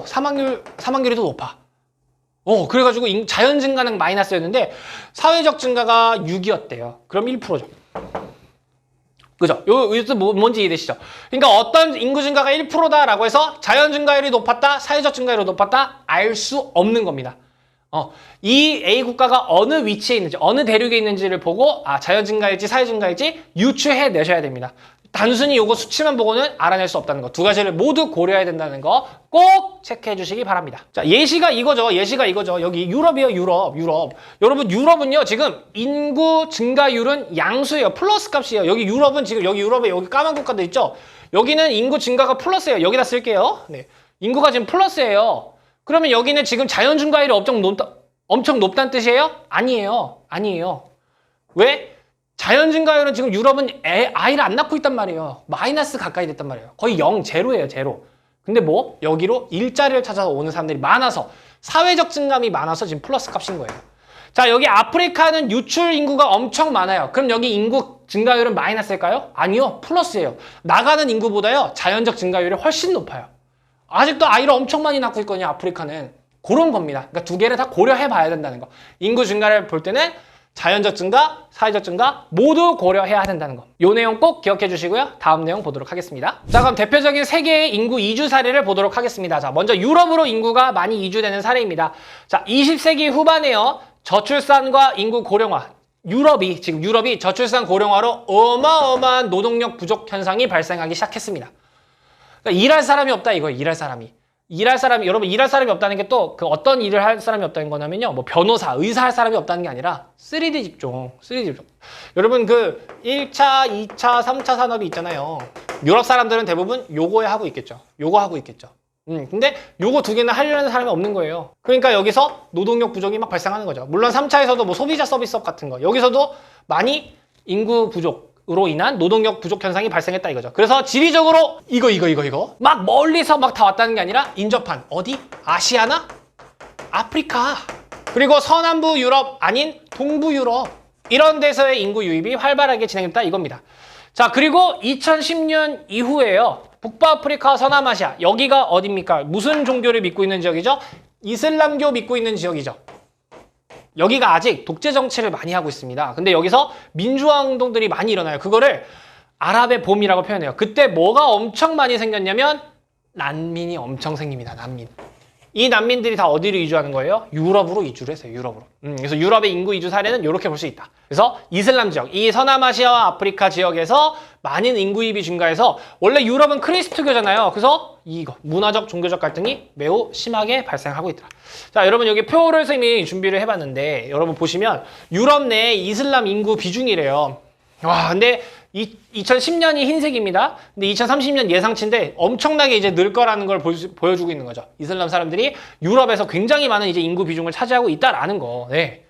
A: 사망률이 더 높아. 그래가지고 자연 증가는 마이너스였는데 사회적 증가가 6이었대요. 그럼 1%죠. 그죠? 이것도 뭔지 이해되시죠? 그러니까 어떤 인구 증가가 1%다라고 해서 자연 증가율이 높았다, 사회적 증가율이 높았다 알 수 없는 겁니다. 이 A 국가가 어느 위치에 있는지, 어느 대륙에 있는지를 보고 자연 증가일지 사회 증가일지 유추해 내셔야 됩니다. 단순히 요거 수치만 보고는 알아낼 수 없다는 거. 두 가지를 모두 고려해야 된다는 거 꼭 체크해 주시기 바랍니다. 자, 예시가 이거죠. 여기 유럽이에요, 유럽. 여러분, 유럽은요, 지금 인구 증가율은 양수예요. 플러스 값이에요. 여기 유럽은 지금, 여기 까만 국가들 있죠? 여기는 인구 증가가 플러스예요. 여기다 쓸게요. 네. 인구가 지금 플러스예요. 그러면 여기는 지금 자연 증가율이 엄청 높다는 뜻이에요? 아니에요. 왜? 자연 증가율은 지금 유럽은 아이를 안 낳고 있단 말이에요. 마이너스 가까이 됐단 말이에요. 거의 0, 제로예요. 근데 여기로 일자리를 찾아서 오는 사람들이 많아서 사회적 증감이 많아서 지금 플러스 값인 거예요. 자, 여기 아프리카는 유출 인구가 엄청 많아요. 그럼 여기 인구 증가율은 마이너스일까요? 아니요, 플러스예요. 나가는 인구보다요, 자연적 증가율이 훨씬 높아요. 아직도 아이를 엄청 많이 낳고 있거든요, 아프리카는. 그런 겁니다. 그러니까 두 개를 다 고려해 봐야 된다는 거. 인구 증가를 볼 때는 자연적 증가, 사회적 증가 모두 고려해야 된다는 거. 이 내용 꼭 기억해 주시고요. 다음 내용 보도록 하겠습니다. 자, 그럼 대표적인 세계의 인구 이주 사례를 보도록 하겠습니다. 자, 먼저 유럽으로 인구가 많이 이주되는 사례입니다. 자, 20세기 후반에요. 저출산과 인구 고령화. 유럽이 저출산 고령화로 어마어마한 노동력 부족 현상이 발생하기 시작했습니다. 그러니까 일할 사람이 없다 이거예요. 여러분, 일할 사람이 없다는 게 또 어떤 일을 할 사람이 없다는 거냐면요. 변호사, 의사 할 사람이 없다는 게 아니라 3D 직종. 여러분, 1차, 2차, 3차 산업이 있잖아요. 유럽 사람들은 대부분 요거 하고 있겠죠. 근데 요거 두 개는 하려는 사람이 없는 거예요. 그러니까 여기서 노동력 부족이 막 발생하는 거죠. 물론 3차에서도 소비자 서비스업 같은 거. 여기서도 많이 인구 부족으로 인한 노동력 부족 현상이 발생했다 이거죠. 그래서 지리적으로 이거 막 멀리서 막 다 왔다는 게 아니라 인접한 어디? 아시아나? 아프리카. 그리고 서남부 유럽 아닌 동부 유럽. 이런 데서의 인구 유입이 활발하게 진행됐다 이겁니다. 자, 그리고 2010년 이후에요. 북부아프리카, 서남아시아. 여기가 어디입니까? 무슨 종교를 믿고 있는 지역이죠? 이슬람교 믿고 있는 지역이죠. 여기가 아직 독재 정치를 많이 하고 있습니다. 근데 여기서 민주화 운동들이 많이 일어나요. 그거를 아랍의 봄이라고 표현해요. 그때 뭐가 엄청 많이 생겼냐면 난민이 엄청 생깁니다. 이 난민들이 다 어디로 이주하는 거예요? 유럽으로 이주를 했어요. 유럽으로. 그래서 유럽의 인구 이주 사례는 이렇게 볼 수 있다. 그래서 이슬람 지역, 이 서남아시아와 아프리카 지역에서 많은 인구 이입이 증가해서 원래 유럽은 크리스트교잖아요. 그래서 이거 문화적, 종교적 갈등이 매우 심하게 발생하고 있더라. 자, 여러분 여기 표를 선생님이 준비를 해봤는데 여러분 보시면 유럽 내 이슬람 인구 비중이래요. 와, 근데 2010년이 흰색입니다. 근데 2030년 예상치인데 엄청나게 이제 늘 거라는 걸 보여주고 있는 거죠. 이슬람 사람들이 유럽에서 굉장히 많은 이제 인구 비중을 차지하고 있다라는 거. 네.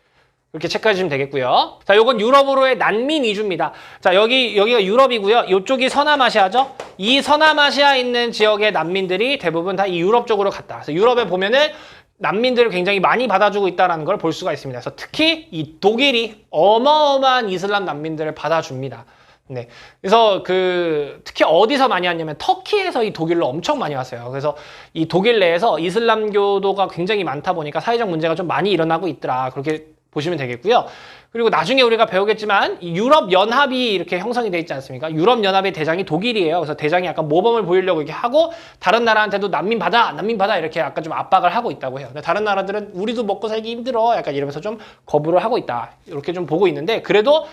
A: 이렇게 체크해 주시면 되겠고요. 자, 요건 유럽으로의 난민 이주입니다. 자, 여기가 유럽이고요. 이쪽이 서남아시아죠. 이 서남아시아에 있는 지역의 난민들이 대부분 다 이 유럽 쪽으로 갔다. 그래서 유럽에 보면은 난민들을 굉장히 많이 받아주고 있다는 걸 볼 수가 있습니다. 그래서 특히 이 독일이 어마어마한 이슬람 난민들을 받아줍니다. 네. 그래서 특히 어디서 많이 왔냐면 터키에서 이 독일로 엄청 많이 왔어요. 그래서 이 독일 내에서 이슬람교도가 굉장히 많다 보니까 사회적 문제가 좀 많이 일어나고 있더라. 그렇게 보시면 되겠고요. 그리고 나중에 우리가 배우겠지만 이 유럽연합이 이렇게 형성이 돼 있지 않습니까? 유럽연합의 대장이 독일이에요. 그래서 대장이 약간 모범을 보이려고 이렇게 하고 다른 나라한테도 난민 받아 이렇게 약간 좀 압박을 하고 있다고 해요. 근데 다른 나라들은 우리도 먹고 살기 힘들어 약간 이러면서 좀 거부를 하고 있다. 이렇게 좀 보고 있는데 그래도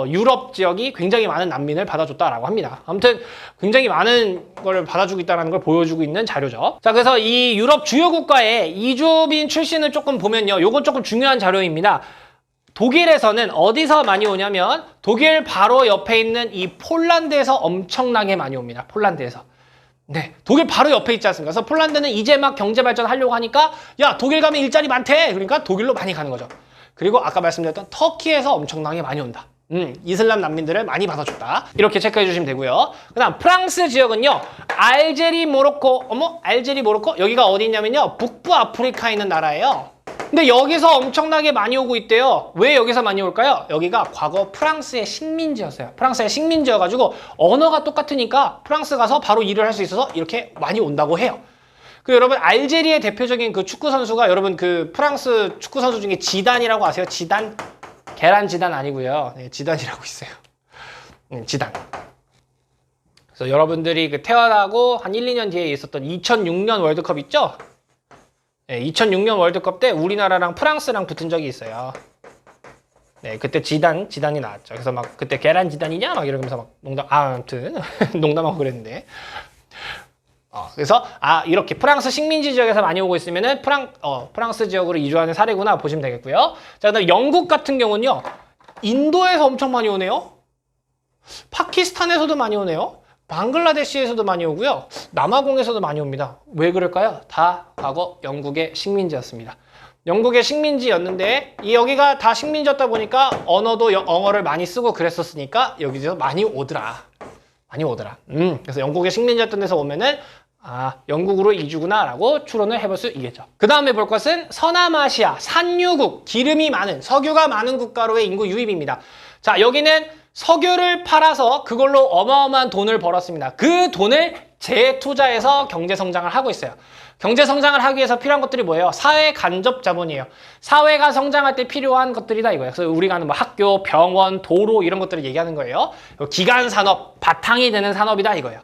A: 유럽 지역이 굉장히 많은 난민을 받아줬다라고 합니다. 아무튼 굉장히 많은 걸 받아주고 있다는 걸 보여주고 있는 자료죠. 자, 그래서 이 유럽 주요 국가의 이주민 출신을 조금 보면요. 요건 조금 중요한 자료입니다. 독일에서는 어디서 많이 오냐면 독일 바로 옆에 있는 이 폴란드에서 엄청나게 많이 옵니다. 폴란드에서. 네, 독일 바로 옆에 있지 않습니까? 그래서 폴란드는 이제 막 경제 발전하려고 하니까 야, 독일 가면 일자리 많대. 그러니까 독일로 많이 가는 거죠. 그리고 아까 말씀드렸던 터키에서 엄청나게 많이 온다. 이슬람 난민들을 많이 받아줬다. 이렇게 체크해 주시면 되고요. 그 다음 프랑스 지역은요. 알제리, 모로코. 알제리, 모로코? 여기가 어디 있냐면요. 북부 아프리카에 있는 나라예요. 근데 여기서 엄청나게 많이 오고 있대요. 왜 여기서 많이 올까요? 여기가 과거 프랑스의 식민지였어요. 프랑스의 식민지여가지고 언어가 똑같으니까 프랑스 가서 바로 일을 할 수 있어서 이렇게 많이 온다고 해요. 그 여러분 알제리의 대표적인 그 축구 선수가 여러분 그 프랑스 축구 선수 중에 지단이라고 아세요? 지단? 계란 지단 아니고요. 네, 지단이라고 있어요. 지단. 그래서 여러분들이 그 태어나고 한 1, 2년 뒤에 있었던 2006년 월드컵 있죠? 네, 2006년 월드컵 때 우리나라랑 프랑스랑 붙은 적이 있어요. 네, 그때 지단이 나왔죠. 그래서 막 그때 계란 지단이냐? 막 이러면서 막 아무튼 농담하고 그랬는데. 그래서 이렇게 프랑스 식민지 지역에서 많이 오고 있으면은 프랑스 지역으로 이주하는 사례구나 보시면 되겠고요. 자, 그다음 영국 같은 경우는요. 인도에서 엄청 많이 오네요. 파키스탄에서도 많이 오네요. 방글라데시에서도 많이 오고요. 남아공에서도 많이 옵니다. 왜 그럴까요? 다 과거 영국의 식민지였습니다. 영국의 식민지였는데 여기가 다 식민지였다 보니까 언어도 영어를 많이 쓰고 그랬었으니까 여기서 많이 오더라. 그래서 영국의 식민지였던 데서 오면은 영국으로 이주구나 라고 추론을 해볼 수 있겠죠. 그 다음에 볼 것은 서남아시아 산유국, 기름이 많은, 석유가 많은 국가로의 인구 유입입니다. 자, 여기는 석유를 팔아서 그걸로 어마어마한 돈을 벌었습니다. 그 돈을 재투자해서 경제 성장을 하고 있어요. 경제 성장을 하기 위해서 필요한 것들이 뭐예요? 사회 간접 자본이에요. 사회가 성장할 때 필요한 것들이다 이거예요. 그래서 우리가 하는 뭐 학교, 병원, 도로 이런 것들을 얘기하는 거예요. 기간 산업, 바탕이 되는 산업이다 이거예요.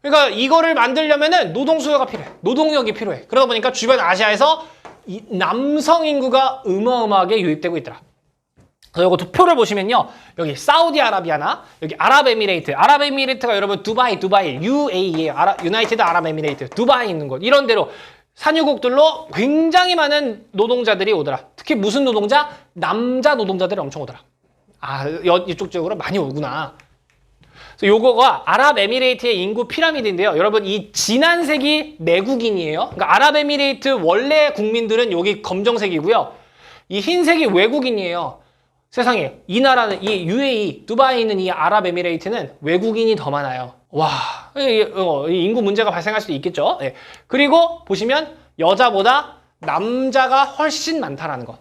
A: 그러니까 이거를 만들려면은 노동 수요가 필요해. 노동력이 필요해. 그러다 보니까 주변 아시아에서 이 남성 인구가 어마어마하게 유입되고 있더라. 그래서 이거 두 표를 보시면요. 여기 사우디아라비아나 여기 아랍에미레이트가 여러분 두바이 UAE예요. 유나이티드 아랍에미레이트. 두바이 있는 곳. 이런 데로 산유국들로 굉장히 많은 노동자들이 오더라. 특히 무슨 노동자? 남자 노동자들이 엄청 오더라. 이쪽 지역으로 많이 오구나. 그래서 요거가 아랍에미레이트의 인구 피라미드인데요. 여러분 이 진한색이 내국인이에요. 그러니까 아랍에미레이트 원래 국민들은 여기 검정색이고요. 이 흰색이 외국인이에요. 세상에 이 나라는 이 UAE 두바이에 있는 이 아랍에미레이트는 외국인이 더 많아요. 와, 이 인구 문제가 발생할 수도 있겠죠. 네. 그리고 보시면 여자보다 남자가 훨씬 많다라는 거.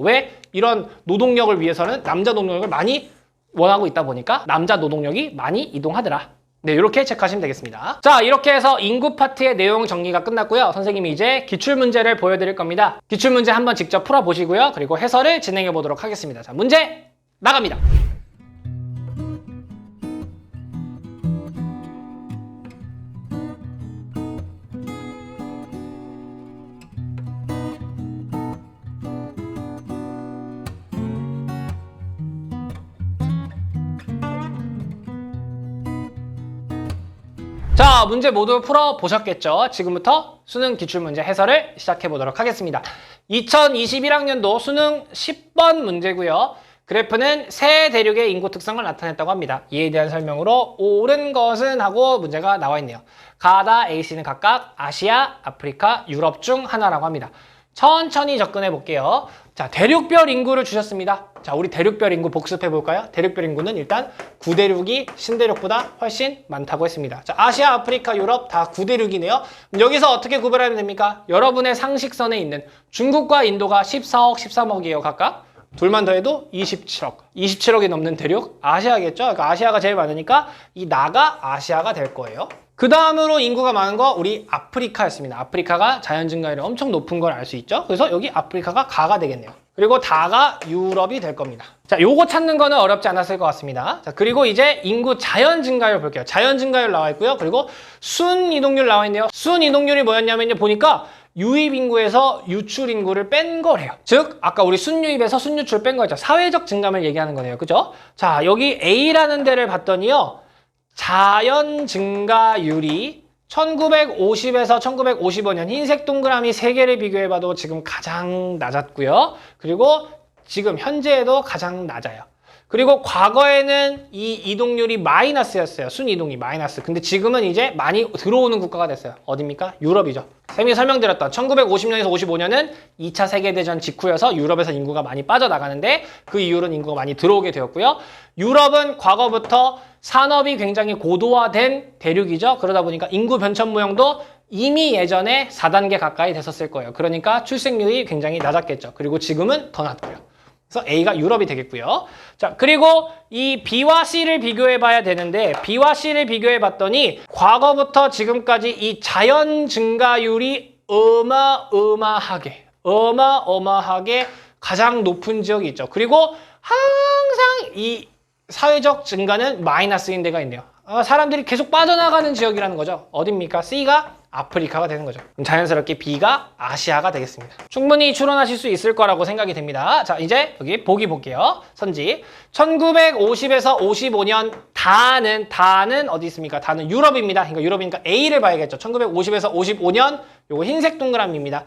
A: 왜? 이런 노동력을 위해서는 남자 노동력을 많이 원하고 있다 보니까 남자 노동력이 많이 이동하더라. 네, 이렇게 체크하시면 되겠습니다. 자, 이렇게 해서 인구 파트의 내용 정리가 끝났고요. 선생님이 이제 기출문제를 보여드릴 겁니다. 기출문제 한번 직접 풀어보시고요. 그리고 해설을 진행해 보도록 하겠습니다. 자, 문제 나갑니다. 자, 문제 모두 풀어보셨겠죠? 지금부터 수능 기출문제 해설을 시작해보도록 하겠습니다. 2021학년도 수능 10번 문제고요. 그래프는 세 대륙의 인구 특성을 나타냈다고 합니다. 이에 대한 설명으로 옳은 것은 하고 문제가 나와 있네요. 가다, AC는 각각 아시아, 아프리카, 유럽 중 하나라고 합니다. 천천히 접근해 볼게요. 자, 대륙별 인구를 주셨습니다. 자, 우리 대륙별 인구 복습해 볼까요? 대륙별 인구는 일단 9대륙이 신대륙보다 훨씬 많다고 했습니다. 자, 아시아, 아프리카, 유럽 다 9대륙이네요. 여기서 어떻게 구별하면 됩니까? 여러분의 상식선에 있는 중국과 인도가 14억, 13억이에요, 각각. 둘만 더해도 27억. 27억이 넘는 대륙 아시아겠죠? 그러니까 아시아가 제일 많으니까 이 나가 아시아가 될 거예요. 그 다음으로 인구가 많은 거 우리 아프리카였습니다. 아프리카가 자연 증가율이 엄청 높은 걸 알 수 있죠. 그래서 여기 아프리카가 가가 되겠네요. 그리고 다가 유럽이 될 겁니다. 자, 요거 찾는 거는 어렵지 않았을 것 같습니다. 자, 그리고 이제 인구 자연 증가율 볼게요. 자연 증가율 나와 있고요. 그리고 순 이동률 나와 있네요. 순 이동률이 뭐였냐면요. 보니까 유입 인구에서 유출 인구를 뺀 거래요. 즉, 아까 우리 순유입에서 순유출 뺀 거죠. 사회적 증감을 얘기하는 거네요. 그죠? 자, 여기 A라는 데를 봤더니요. 자연 증가율이 1950에서 1955년 흰색 동그라미 3개를 비교해봐도 지금 가장 낮았고요. 그리고 지금 현재에도 가장 낮아요. 그리고 과거에는 이 이동률이 마이너스였어요. 순이동이 마이너스. 근데 지금은 이제 많이 들어오는 국가가 됐어요. 어딥니까? 유럽이죠. 쌤이 설명드렸던 1950년에서 55년은 2차 세계대전 직후여서 유럽에서 인구가 많이 빠져나가는데 그 이후로는 인구가 많이 들어오게 되었고요. 유럽은 과거부터 산업이 굉장히 고도화된 대륙이죠. 그러다 보니까 인구 변천 모형도 이미 예전에 4단계 가까이 됐었을 거예요. 그러니까 출생률이 굉장히 낮았겠죠. 그리고 지금은 더 낮고요. 그래서 A가 유럽이 되겠고요. 자, 그리고 이 B와 C를 비교해 봐야 되는데 B와 C를 비교해 봤더니 과거부터 지금까지 이 자연 증가율이 어마어마하게 가장 높은 지역이 있죠. 그리고 항상 이 사회적 증가는 마이너스인 데가 있네요. 사람들이 계속 빠져나가는 지역이라는 거죠. 어딥니까? C가 아프리카가 되는 거죠. 그럼 자연스럽게 B가 아시아가 되겠습니다. 충분히 추론하실 수 있을 거라고 생각이 됩니다. 자, 이제 여기 보기 볼게요. 선지. 1950에서 55년 다는 어디 있습니까? 다는 유럽입니다. 그러니까 유럽이니까 A를 봐야겠죠. 1950에서 55년 요거 흰색 동그라미입니다.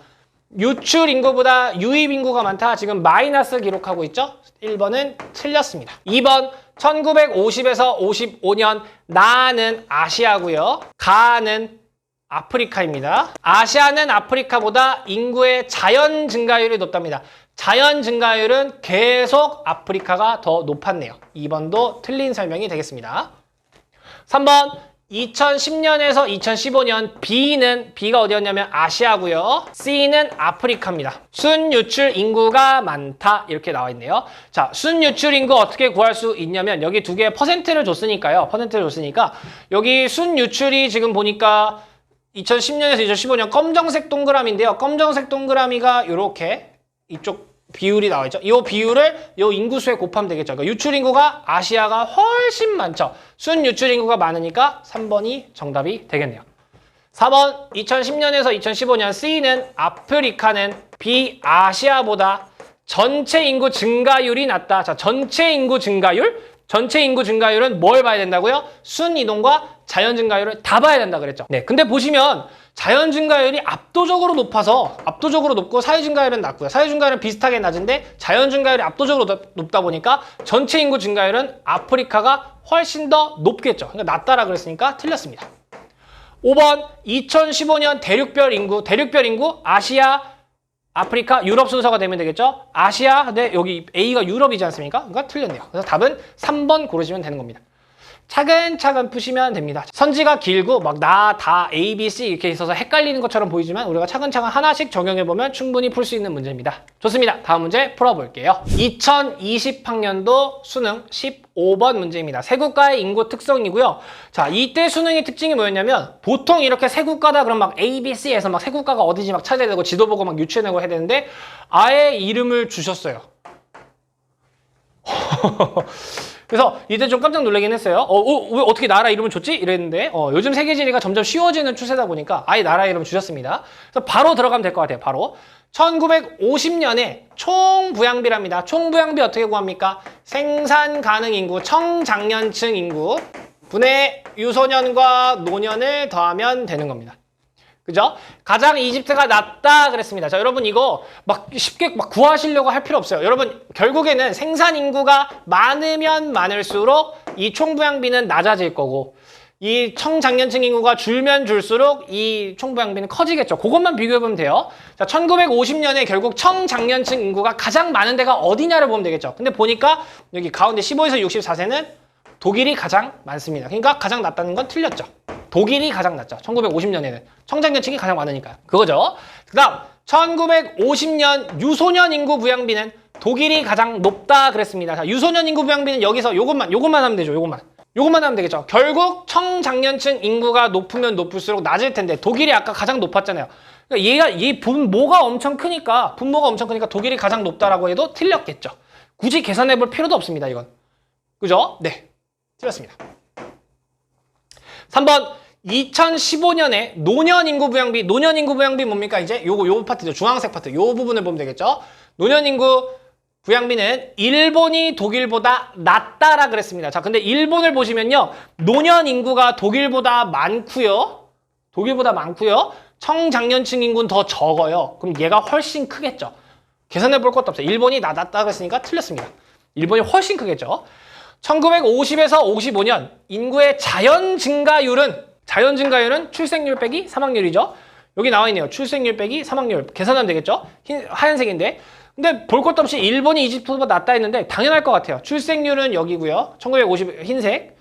A: 유출 인구보다 유입 인구가 많다. 지금 마이너스 기록하고 있죠? 1번은 틀렸습니다. 2번 1950에서 55년 나는 아시아고요. 가는 아프리카입니다. 아시아는 아프리카보다 인구의 자연 증가율이 높답니다. 자연 증가율은 계속 아프리카가 더 높았네요. 2번도 틀린 설명이 되겠습니다. 3번 2010년에서 2015년 B가 어디였냐면 아시아고요. C는 아프리카입니다. 순유출 인구가 많다 이렇게 나와 있네요. 자, 순유출 인구 어떻게 구할 수 있냐면 여기 두 개의 퍼센트를 줬으니까요. 퍼센트를 줬으니까 여기 순유출이 지금 보니까 2010년에서 2015년 검정색 동그라미인데요. 검정색 동그라미가 이렇게 이쪽 비율이 나와 있죠. 이 비율을 이 인구수에 곱하면 되겠죠. 그러니까 유출 인구가 아시아가 훨씬 많죠. 순 유출 인구가 많으니까 3번이 정답이 되겠네요. 4번 2010년에서 2015년 C는 아프리카는 비아시아보다 전체 인구 증가율이 낮다. 자, 전체 인구 증가율은 뭘 봐야 된다고요? 순 이동과 자연 증가율을 다 봐야 된다 그랬죠. 네, 근데 보시면 자연 증가율이 압도적으로 높고 사회 증가율은 낮고요. 사회 증가율은 비슷하게 낮은데 자연 증가율이 압도적으로 높다 보니까 전체 인구 증가율은 아프리카가 훨씬 더 높겠죠. 그러니까 낮다라 그랬으니까 틀렸습니다. 5번 2015년 대륙별 인구 아시아, 아프리카, 유럽 순서가 되면 되겠죠. 아시아, 근데 여기 A가 유럽이지 않습니까? 그러니까 틀렸네요. 그래서 답은 3번 고르시면 되는 겁니다. 차근차근 푸시면 됩니다. 선지가 길고 막 나, 다, A, B, C 이렇게 있어서 헷갈리는 것처럼 보이지만 우리가 차근차근 하나씩 적용해보면 충분히 풀 수 있는 문제입니다. 좋습니다. 다음 문제 풀어볼게요. 2020학년도 수능 15번 문제입니다. 세 국가의 인구 특성이고요. 자, 이때 수능의 특징이 뭐였냐면 보통 이렇게 세 국가다 그럼 막 A, B, C에서 막 세 국가가 어디지 막 찾아야 되고 지도 보고 막 유추해내고 해야 되는데 아예 이름을 주셨어요. 그래서 이때 좀 깜짝 놀라긴 했어요. 왜 어떻게 나라 이름을 줬지? 이랬는데 요즘 세계지리가 점점 쉬워지는 추세다 보니까 아예 나라 이름 주셨습니다. 그래서 바로 들어가면 될 것 같아요. 바로 1950년에 총부양비랍니다. 총부양비 어떻게 구합니까? 생산 가능 인구, 청장년층 인구 분의 유소년과 노년을 더하면 되는 겁니다. 그죠? 가장 이집트가 낮다 그랬습니다. 자, 여러분 이거 막 쉽게 막 구하시려고 할 필요 없어요. 여러분 결국에는 생산 인구가 많으면 많을수록 이 총부양비는 낮아질 거고 이 청장년층 인구가 줄면 줄수록 이 총부양비는 커지겠죠. 그것만 비교해보면 돼요. 자, 1950년에 결국 청장년층 인구가 가장 많은 데가 어디냐를 보면 되겠죠. 근데 보니까 여기 가운데 15에서 64세는 독일이 가장 많습니다. 그러니까 가장 낮다는 건 틀렸죠. 독일이 가장 낮죠. 1950년에는. 청장년층이 가장 많으니까요. 그거죠. 그 다음 1950년 유소년 인구 부양비는 독일이 가장 높다 그랬습니다. 자, 유소년 인구 부양비는 여기서 요것만 하면 되죠. 요것만 하면 되겠죠. 결국 청장년층 인구가 높으면 높을수록 낮을 텐데 독일이 아까 가장 높았잖아요. 그러니까 얘 분모가 엄청 크니까 독일이 가장 높다라고 해도 틀렸겠죠. 굳이 계산해 볼 필요도 없습니다. 이건. 그죠? 네. 틀렸습니다. 3번 2015년에 노년 인구 부양비 뭡니까? 이제 요 파트죠. 주황색 파트. 요 부분을 보면 되겠죠. 노년 인구 부양비는 일본이 독일보다 낮다라 그랬습니다. 자, 근데 일본을 보시면요. 노년 인구가 독일보다 많고요. 청장년층 인구는 더 적어요. 그럼 얘가 훨씬 크겠죠. 계산해 볼 것도 없어요. 일본이 낮다 그랬으니까 틀렸습니다. 일본이 훨씬 크겠죠. 1950에서 55년 인구의 자연 증가율은 출생률 빼기 사망률이죠. 여기 나와 있네요. 출생률 빼기 사망률. 계산하면 되겠죠? 하얀색인데. 근데 볼 것도 없이 일본이 이집트보다 낮다 했는데 당연할 것 같아요. 출생률은 여기고요. 1950 흰색.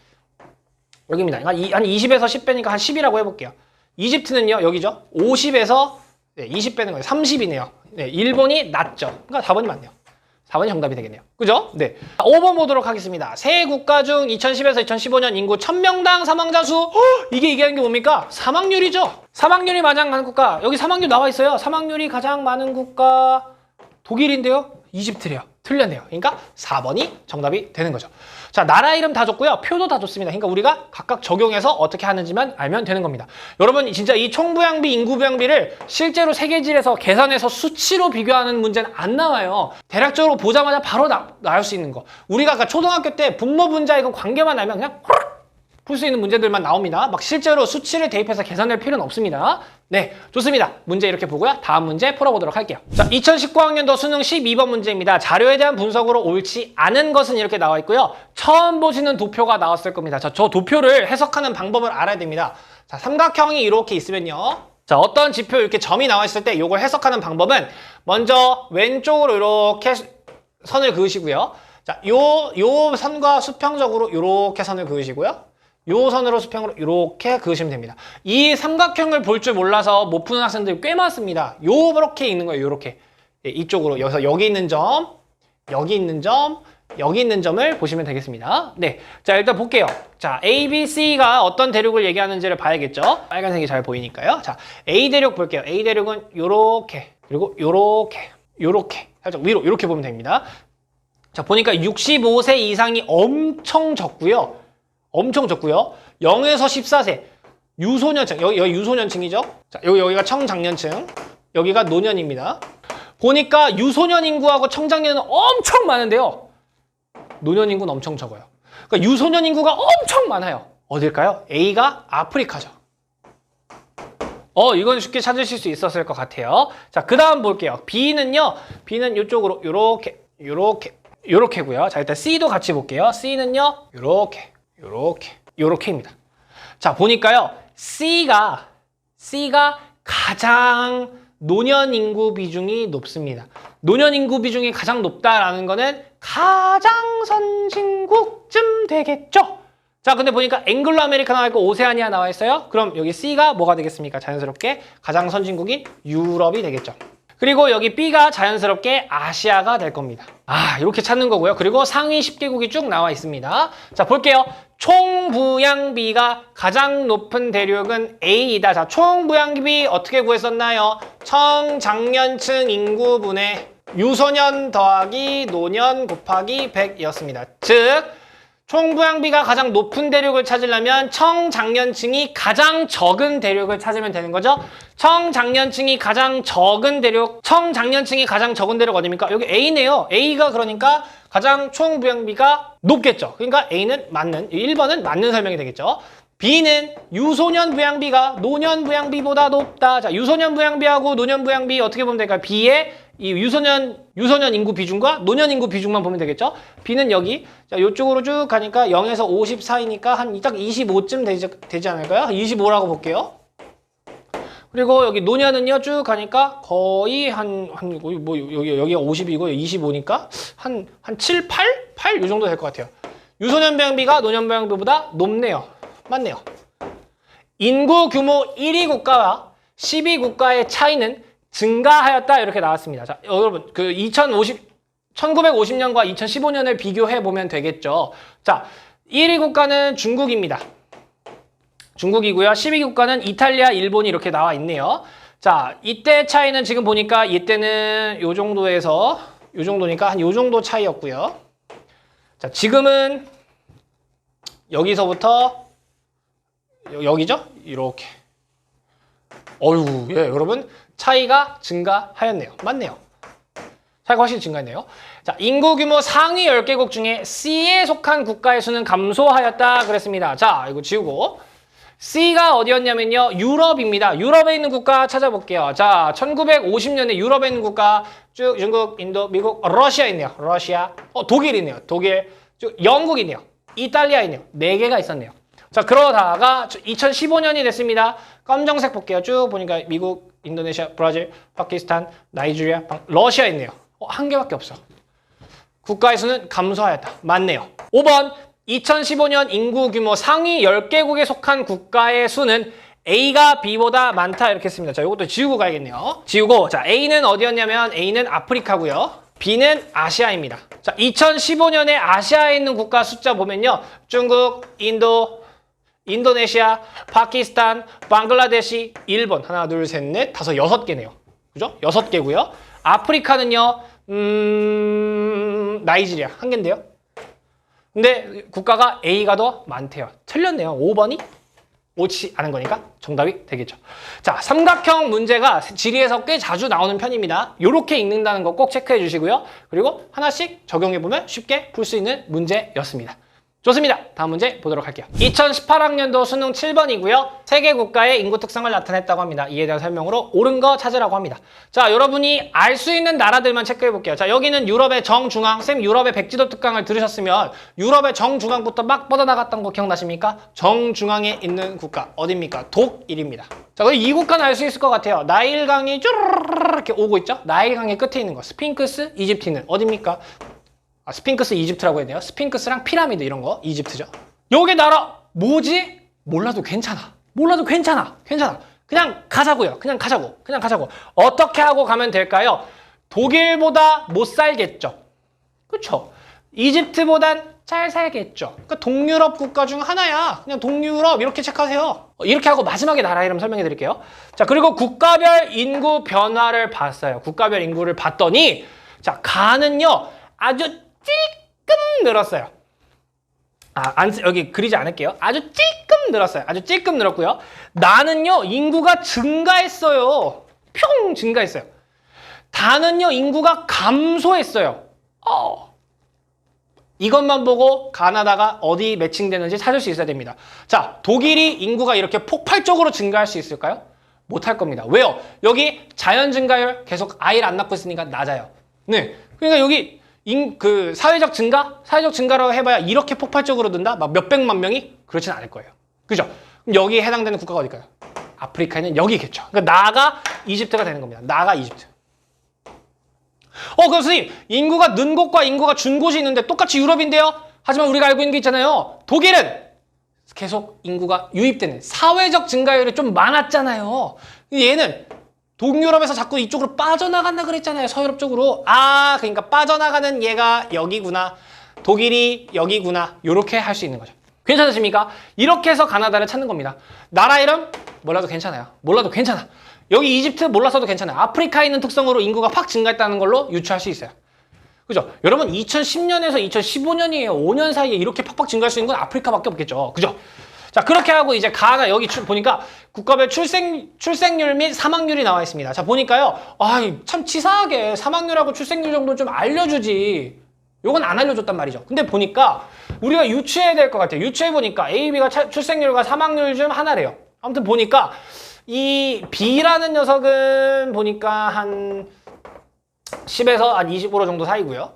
A: 여기입니다. 한 20에서 10 빼니까 한 10이라고 해볼게요. 이집트는요. 여기죠. 50에서 20 빼는 거예요. 30이네요. 네, 일본이 낮죠. 그러니까 4번이 맞네요. 4번이 정답이 되겠네요. 그죠? 네. 5번 보도록 하겠습니다. 세 국가 중 2010에서 2015년 인구 1000명당 사망자 수. 이게 얘기하는 게 뭡니까? 사망률이죠. 사망률이 가장 많은 국가. 여기 사망률 나와 있어요. 사망률이 가장 많은 국가 독일인데요. 이집트래요. 틀렸네요. 그러니까 4번이 정답이 되는 거죠. 자, 나라 이름 다 줬고요. 표도 다 줬습니다. 그러니까 우리가 각각 적용해서 어떻게 하는지만 알면 되는 겁니다. 여러분 진짜 이 총부양비, 인구부양비를 실제로 세계지에서 계산해서 수치로 비교하는 문제는 안 나와요. 대략적으로 보자마자 바로 나올 수 있는 거. 우리가 아까 초등학교 때 분모 분자 이거 관계만 알면 그냥 풀 수 있는 문제들만 나옵니다. 막 실제로 수치를 대입해서 계산할 필요는 없습니다. 네, 좋습니다. 문제 이렇게 보고요. 다음 문제 풀어보도록 할게요. 자, 2019학년도 수능 12번 문제입니다. 자료에 대한 분석으로 옳지 않은 것은 이렇게 나와 있고요. 처음 보시는 도표가 나왔을 겁니다. 자, 저 도표를 해석하는 방법을 알아야 됩니다. 자, 삼각형이 이렇게 있으면요. 자, 어떤 지표 이렇게 점이 나와 있을 때 이걸 해석하는 방법은 먼저 왼쪽으로 이렇게 선을 그으시고요. 자, 요 선과 수평적으로 이렇게 선을 그으시고요. 요 선으로 수평으로 이렇게 그으시면 됩니다. 이 삼각형을 볼 줄 몰라서 못 푸는 학생들이 꽤 많습니다. 요렇게 있는 거예요. 요렇게. 이쪽으로 여기서 여기 있는 점, 여기 있는 점, 여기 있는 점을 보시면 되겠습니다. 네, 자 일단 볼게요. 자, A, B, C가 어떤 대륙을 얘기하는지를 봐야겠죠. 빨간색이 잘 보이니까요. 자, A 대륙 볼게요. A 대륙은 요렇게, 그리고 요렇게 살짝 위로 이렇게 보면 됩니다. 자, 보니까 65세 이상이 엄청 적고요. 0에서 14세 유소년층, 여기 유소년층이죠. 자, 여기가 청장년층, 여기가 노년입니다. 보니까 유소년 인구하고 청장년은 엄청 많은데요. 노년 인구는 엄청 적어요. 그러니까 유소년 인구가 엄청 많아요. 어딜까요? A가 아프리카죠. 이건 쉽게 찾으실 수 있었을 것 같아요. 자, 그 다음 볼게요. B는요. B는 이쪽으로 요렇게고요. 자, 일단 C도 같이 볼게요. C는요. 요렇게입니다. 자, 보니까요. C가 가장 노년 인구 비중이 높습니다. 노년 인구 비중이 가장 높다라는 거는 가장 선진국쯤 되겠죠? 자, 근데 보니까 앵글로 아메리카 나와 있고 오세아니아 나와 있어요. 그럼 여기 C가 뭐가 되겠습니까? 자연스럽게 가장 선진국인 유럽이 되겠죠. 그리고 여기 B가 자연스럽게 아시아가 될 겁니다. 이렇게 찾는 거고요. 그리고 상위 10개국이 쭉 나와 있습니다. 자, 볼게요. 총부양비가 가장 높은 대륙은 A이다. 자, 총부양비 어떻게 구했었나요? 청장년층 인구분의 유소년 더하기 노년 곱하기 100이었습니다. 즉, 총부양비가 가장 높은 대륙을 찾으려면 청장년층이 가장 적은 대륙을 찾으면 되는 거죠. 청장년층이 가장 적은 대륙 어디입니까? 여기 A네요. A가 그러니까 가장 총부양비가 높겠죠. 그러니까 A는 맞는, 1번은 맞는 설명이 되겠죠. B는 유소년 부양비가 노년 부양비보다 높다. 자, 유소년 부양비하고 노년 부양비 어떻게 보면 될까요? B의 이 유소년 인구 비중과 노년 인구 비중만 보면 되겠죠? B는 여기. 자, 요쪽으로 쭉 가니까 0에서 50 사이니까 한 딱 25쯤 되지 않을까요? 25라고 볼게요. 그리고 여기 노년은요, 쭉 가니까 거의 여기가 50이고 25니까 한 7, 8? 8? 요 정도 될 것 같아요. 유소년 부양비가 노년 부양비보다 높네요. 맞네요. 인구 규모 1위 국가와 10위 국가의 차이는 증가하였다 이렇게 나왔습니다. 자, 여러분 그 1950년과 2015년을 비교해 보면 되겠죠. 자, 1위 국가는 중국입니다. 중국이고요. 10위 국가는 이탈리아, 일본이 이렇게 나와 있네요. 자, 이때 차이는 지금 보니까 이때는 요 정도니까 한 요 정도 차이였고요. 자, 지금은 여기서부터 여기죠? 이렇게. 어휴, 예, 여러분 차이가 증가하였네요. 맞네요. 차이가 훨씬 증가했네요. 자, 인구 규모 상위 10개국 중에 C에 속한 국가의 수는 감소하였다 그랬습니다. 자, 이거 지우고 C가 어디였냐면요. 유럽입니다. 유럽에 있는 국가 찾아볼게요. 자, 1950년에 유럽에 있는 국가 쭉 중국, 인도, 미국, 러시아 있네요. 러시아. 독일이네요. 독일. 쭉 영국이네요. 이탈리아 있네요. 4개가 있었네요. 자, 그러다가 2015년이 됐습니다. 검정색 볼게요. 쭉 보니까 미국, 인도네시아, 브라질, 파키스탄, 나이지리아, 러시아 있네요. 한 개밖에 없어. 국가의 수는 감소하였다. 맞네요. 5번 2015년 인구 규모 상위 10개국에 속한 국가의 수는 A가 B보다 많다 이렇게 했습니다. 자, 이것도 지우고 가야겠네요. 지우고, 자, A는 어디였냐면 A는 아프리카고요. B는 아시아입니다. 자, 2015년에 아시아에 있는 국가 숫자 보면요. 중국, 인도, 인도네시아, 파키스탄, 방글라데시, 일본 하나, 둘, 셋, 넷, 다섯, 6개네요. 그죠? 6개고요. 아프리카는요. 나이지리아 한 개인데요. 근데 국가가 A가 더 많대요. 틀렸네요. 5번이 옳지 않은 거니까 정답이 되겠죠. 자, 삼각형 문제가 지리에서 꽤 자주 나오는 편입니다. 이렇게 읽는다는 거 꼭 체크해 주시고요. 그리고 하나씩 적용해보면 쉽게 풀 수 있는 문제였습니다. 좋습니다. 다음 문제 보도록 할게요. 2018학년도 수능 7번이고요. 세계 국가의 인구 특성을 나타냈다고 합니다. 이에 대한 설명으로 옳은 거 찾으라고 합니다. 자, 여러분이 알 수 있는 나라들만 체크해 볼게요. 자, 여기는 유럽의 정중앙, 쌤 유럽의 백지도 특강을 들으셨으면 유럽의 정중앙부터 막 뻗어나갔던 거 기억나십니까? 정중앙에 있는 국가 어딥니까? 독일입니다. 자, 그리고 이 국가는 알 수 있을 것 같아요. 나일강이 쭈르르르 이렇게 오고 있죠? 나일강의 끝에 있는 거. 스핑크스, 이집트는 어딥니까? 스핑크스 이집트라고 해야 돼요. 스핑크스랑 피라미드 이런 거 이집트죠. 요게 나라 뭐지? 몰라도 괜찮아. 몰라도 괜찮아. 그냥 가자고요. 그냥 가자고. 어떻게 하고 가면 될까요? 독일보다 못 살겠죠. 그렇죠? 이집트보단 잘 살겠죠. 그러니까 동유럽 국가 중 하나야. 그냥 동유럽 이렇게 체크하세요. 이렇게 하고 마지막에 나라 이름 설명해 드릴게요. 자, 그리고 국가별 인구 변화를 봤어요. 국가별 인구를 봤더니 자, 가는요. 아주 찔끔 늘었어요. 여기 그리지 않을게요. 아주 찔끔 늘었어요. 아주 찔끔 늘었고요. 나는요, 인구가 증가했어요. 평 증가했어요. 다는요, 인구가 감소했어요. 이것만 보고 가나다가 어디 매칭되는지 찾을 수 있어야 됩니다. 자, 독일이 인구가 이렇게 폭발적으로 증가할 수 있을까요? 못할 겁니다. 왜요? 여기 자연 증가율 계속 아이를 안 낳고 있으니까 낮아요. 네. 그러니까 여기 사회적 증가라고 해봐야 이렇게 폭발적으로 는다? 막 몇백만 명이? 그렇진 않을 거예요. 그죠? 그럼 여기에 해당되는 국가가 어딜까요? 아프리카에는 여기겠죠. 그러니까 나가 이집트가 되는 겁니다. 나가 이집트. 그럼 선생님, 인구가 는 곳과 인구가 준 곳이 있는데 똑같이 유럽인데요? 하지만 우리가 알고 있는 게 있잖아요. 독일은 계속 인구가 유입되는 사회적 증가율이 좀 많았잖아요. 얘는 동유럽에서 자꾸 이쪽으로 빠져나간다 그랬잖아요. 서유럽 쪽으로. 그러니까 빠져나가는 얘가 여기구나. 독일이 여기구나. 이렇게 할 수 있는 거죠. 괜찮으십니까? 이렇게 해서 가나다를 찾는 겁니다. 나라 이름 몰라도 괜찮아요. 몰라도 괜찮아. 여기 이집트 몰라서도 괜찮아요. 아프리카에 있는 특성으로 인구가 확 증가했다는 걸로 유추할 수 있어요. 그죠? 여러분 2010년에서 2015년이에요. 5년 사이에 이렇게 팍팍 증가할 수 있는 건 아프리카밖에 없겠죠. 그죠? 자, 그렇게 하고 이제 가나 여기 보니까 국가별 출생률 및 사망률이 나와 있습니다. 자, 보니까요. 참 치사하게 사망률하고 출생률 정도 좀 알려주지. 요건 안 알려줬단 말이죠. 근데 보니까 우리가 유추해야 될 것 같아요. 유추해 보니까 A, B가 출생률과 사망률 중 하나래요. 아무튼 보니까 이 B라는 녀석은 보니까 한 10에서 한 20% 정도 사이고요.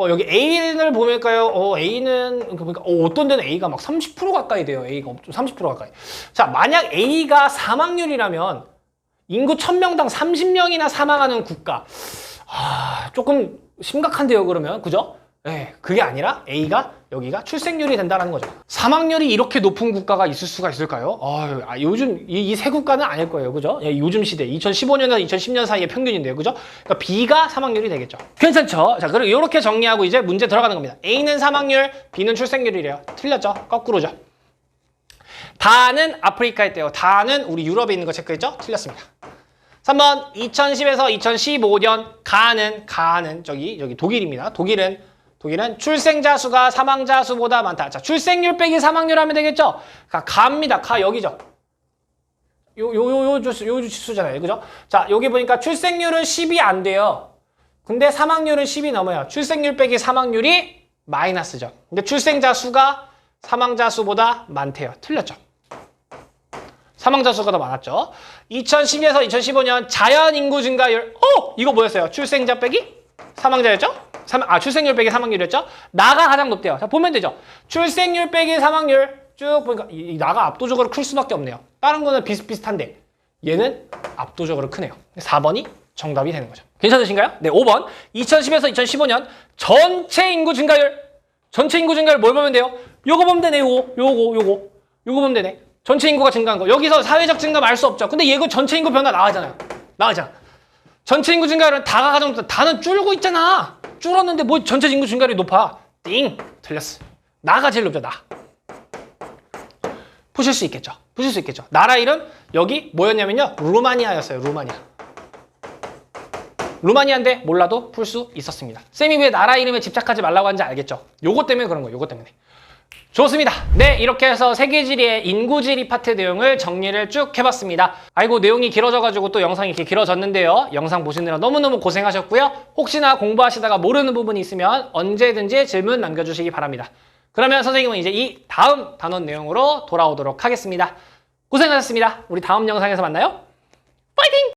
A: 여기 A를 보니까요. A는 보니까 어떤 데는 A가 막 30% 가까이 돼요. A가 30% 가까이. 자, 만약 A가 사망률이라면 인구 1000명당 30명이나 사망하는 국가. 조금 심각한데요, 그러면. 그죠? 네, 그게 아니라 A가 여기가 출생률이 된다는 거죠. 사망률이 이렇게 높은 국가가 있을 수가 있을까요? 요즘 이 세 국가는 아닐 거예요. 그죠? 요즘 시대 2015년에서 2010년 사이의 평균인데요. 그죠? 그러니까 B가 사망률이 되겠죠. 괜찮죠? 자, 그리고 이렇게 정리하고 이제 문제 들어가는 겁니다. A는 사망률, B는 출생률이래요. 틀렸죠? 거꾸로죠. 다는 아프리카에 있대요. 다는 우리 유럽에 있는 거 체크했죠? 틀렸습니다. 3번 2010에서 2015년 가는 저기 독일입니다. 독일은 출생자 수가 사망자 수보다 많다. 자, 출생률 빼기 사망률 하면 되겠죠? 가입니다. 여기죠. 요 지수잖아요. 그죠? 자, 여기 보니까 출생률은 10이 안 돼요. 근데 사망률은 10이 넘어요. 출생률 빼기 사망률이 마이너스죠. 근데 출생자 수가 사망자 수보다 많대요. 틀렸죠? 사망자 수가 더 많았죠. 2010에서 2015년 자연 인구 증가율. 이거 뭐였어요? 출생자 빼기 사망자였죠? 출생률 빼기 사망률이었죠? 나가 가장 높대요. 자, 보면 되죠? 출생률 빼기 사망률 쭉 보니까 이 나가 압도적으로 클 수밖에 없네요. 다른 거는 비슷비슷한데 얘는 압도적으로 크네요. 4번이 정답이 되는 거죠. 괜찮으신가요? 네, 5번. 2010에서 2015년 전체 인구 증가율. 전체 인구 증가율 뭘 보면 돼요? 요거 보면 되네. 요거 보면 되네. 전체 인구가 증가한 거. 여기서 사회적 증가 알 수 없죠. 근데 얘가 전체 인구 변화 나와잖아요. 전체 인구 증가율은 다가 가장 높다. 다는 줄고 있잖아. 줄었는데 뭐 전체 인구 증가율이 높아. 띵! 틀렸어. 나가 제일 높죠. 나. 푸실 수 있겠죠. 나라 이름 여기 뭐였냐면요. 루마니아였어요. 루마니아인데 몰라도 풀 수 있었습니다. 쌤이 왜 나라 이름에 집착하지 말라고 하는지 알겠죠? 요거 때문에 그런 거예요. 요거 때문에. 좋습니다. 네, 이렇게 해서 세계지리의 인구지리 파트 내용을 정리를 쭉 해봤습니다. 아이고, 내용이 길어져가지고 또 영상이 이렇게 길어졌는데요. 영상 보시느라 너무너무 고생하셨고요. 혹시나 공부하시다가 모르는 부분이 있으면 언제든지 질문 남겨주시기 바랍니다. 그러면 선생님은 이제 이 다음 단원 내용으로 돌아오도록 하겠습니다. 고생하셨습니다. 우리 다음 영상에서 만나요. 파이팅!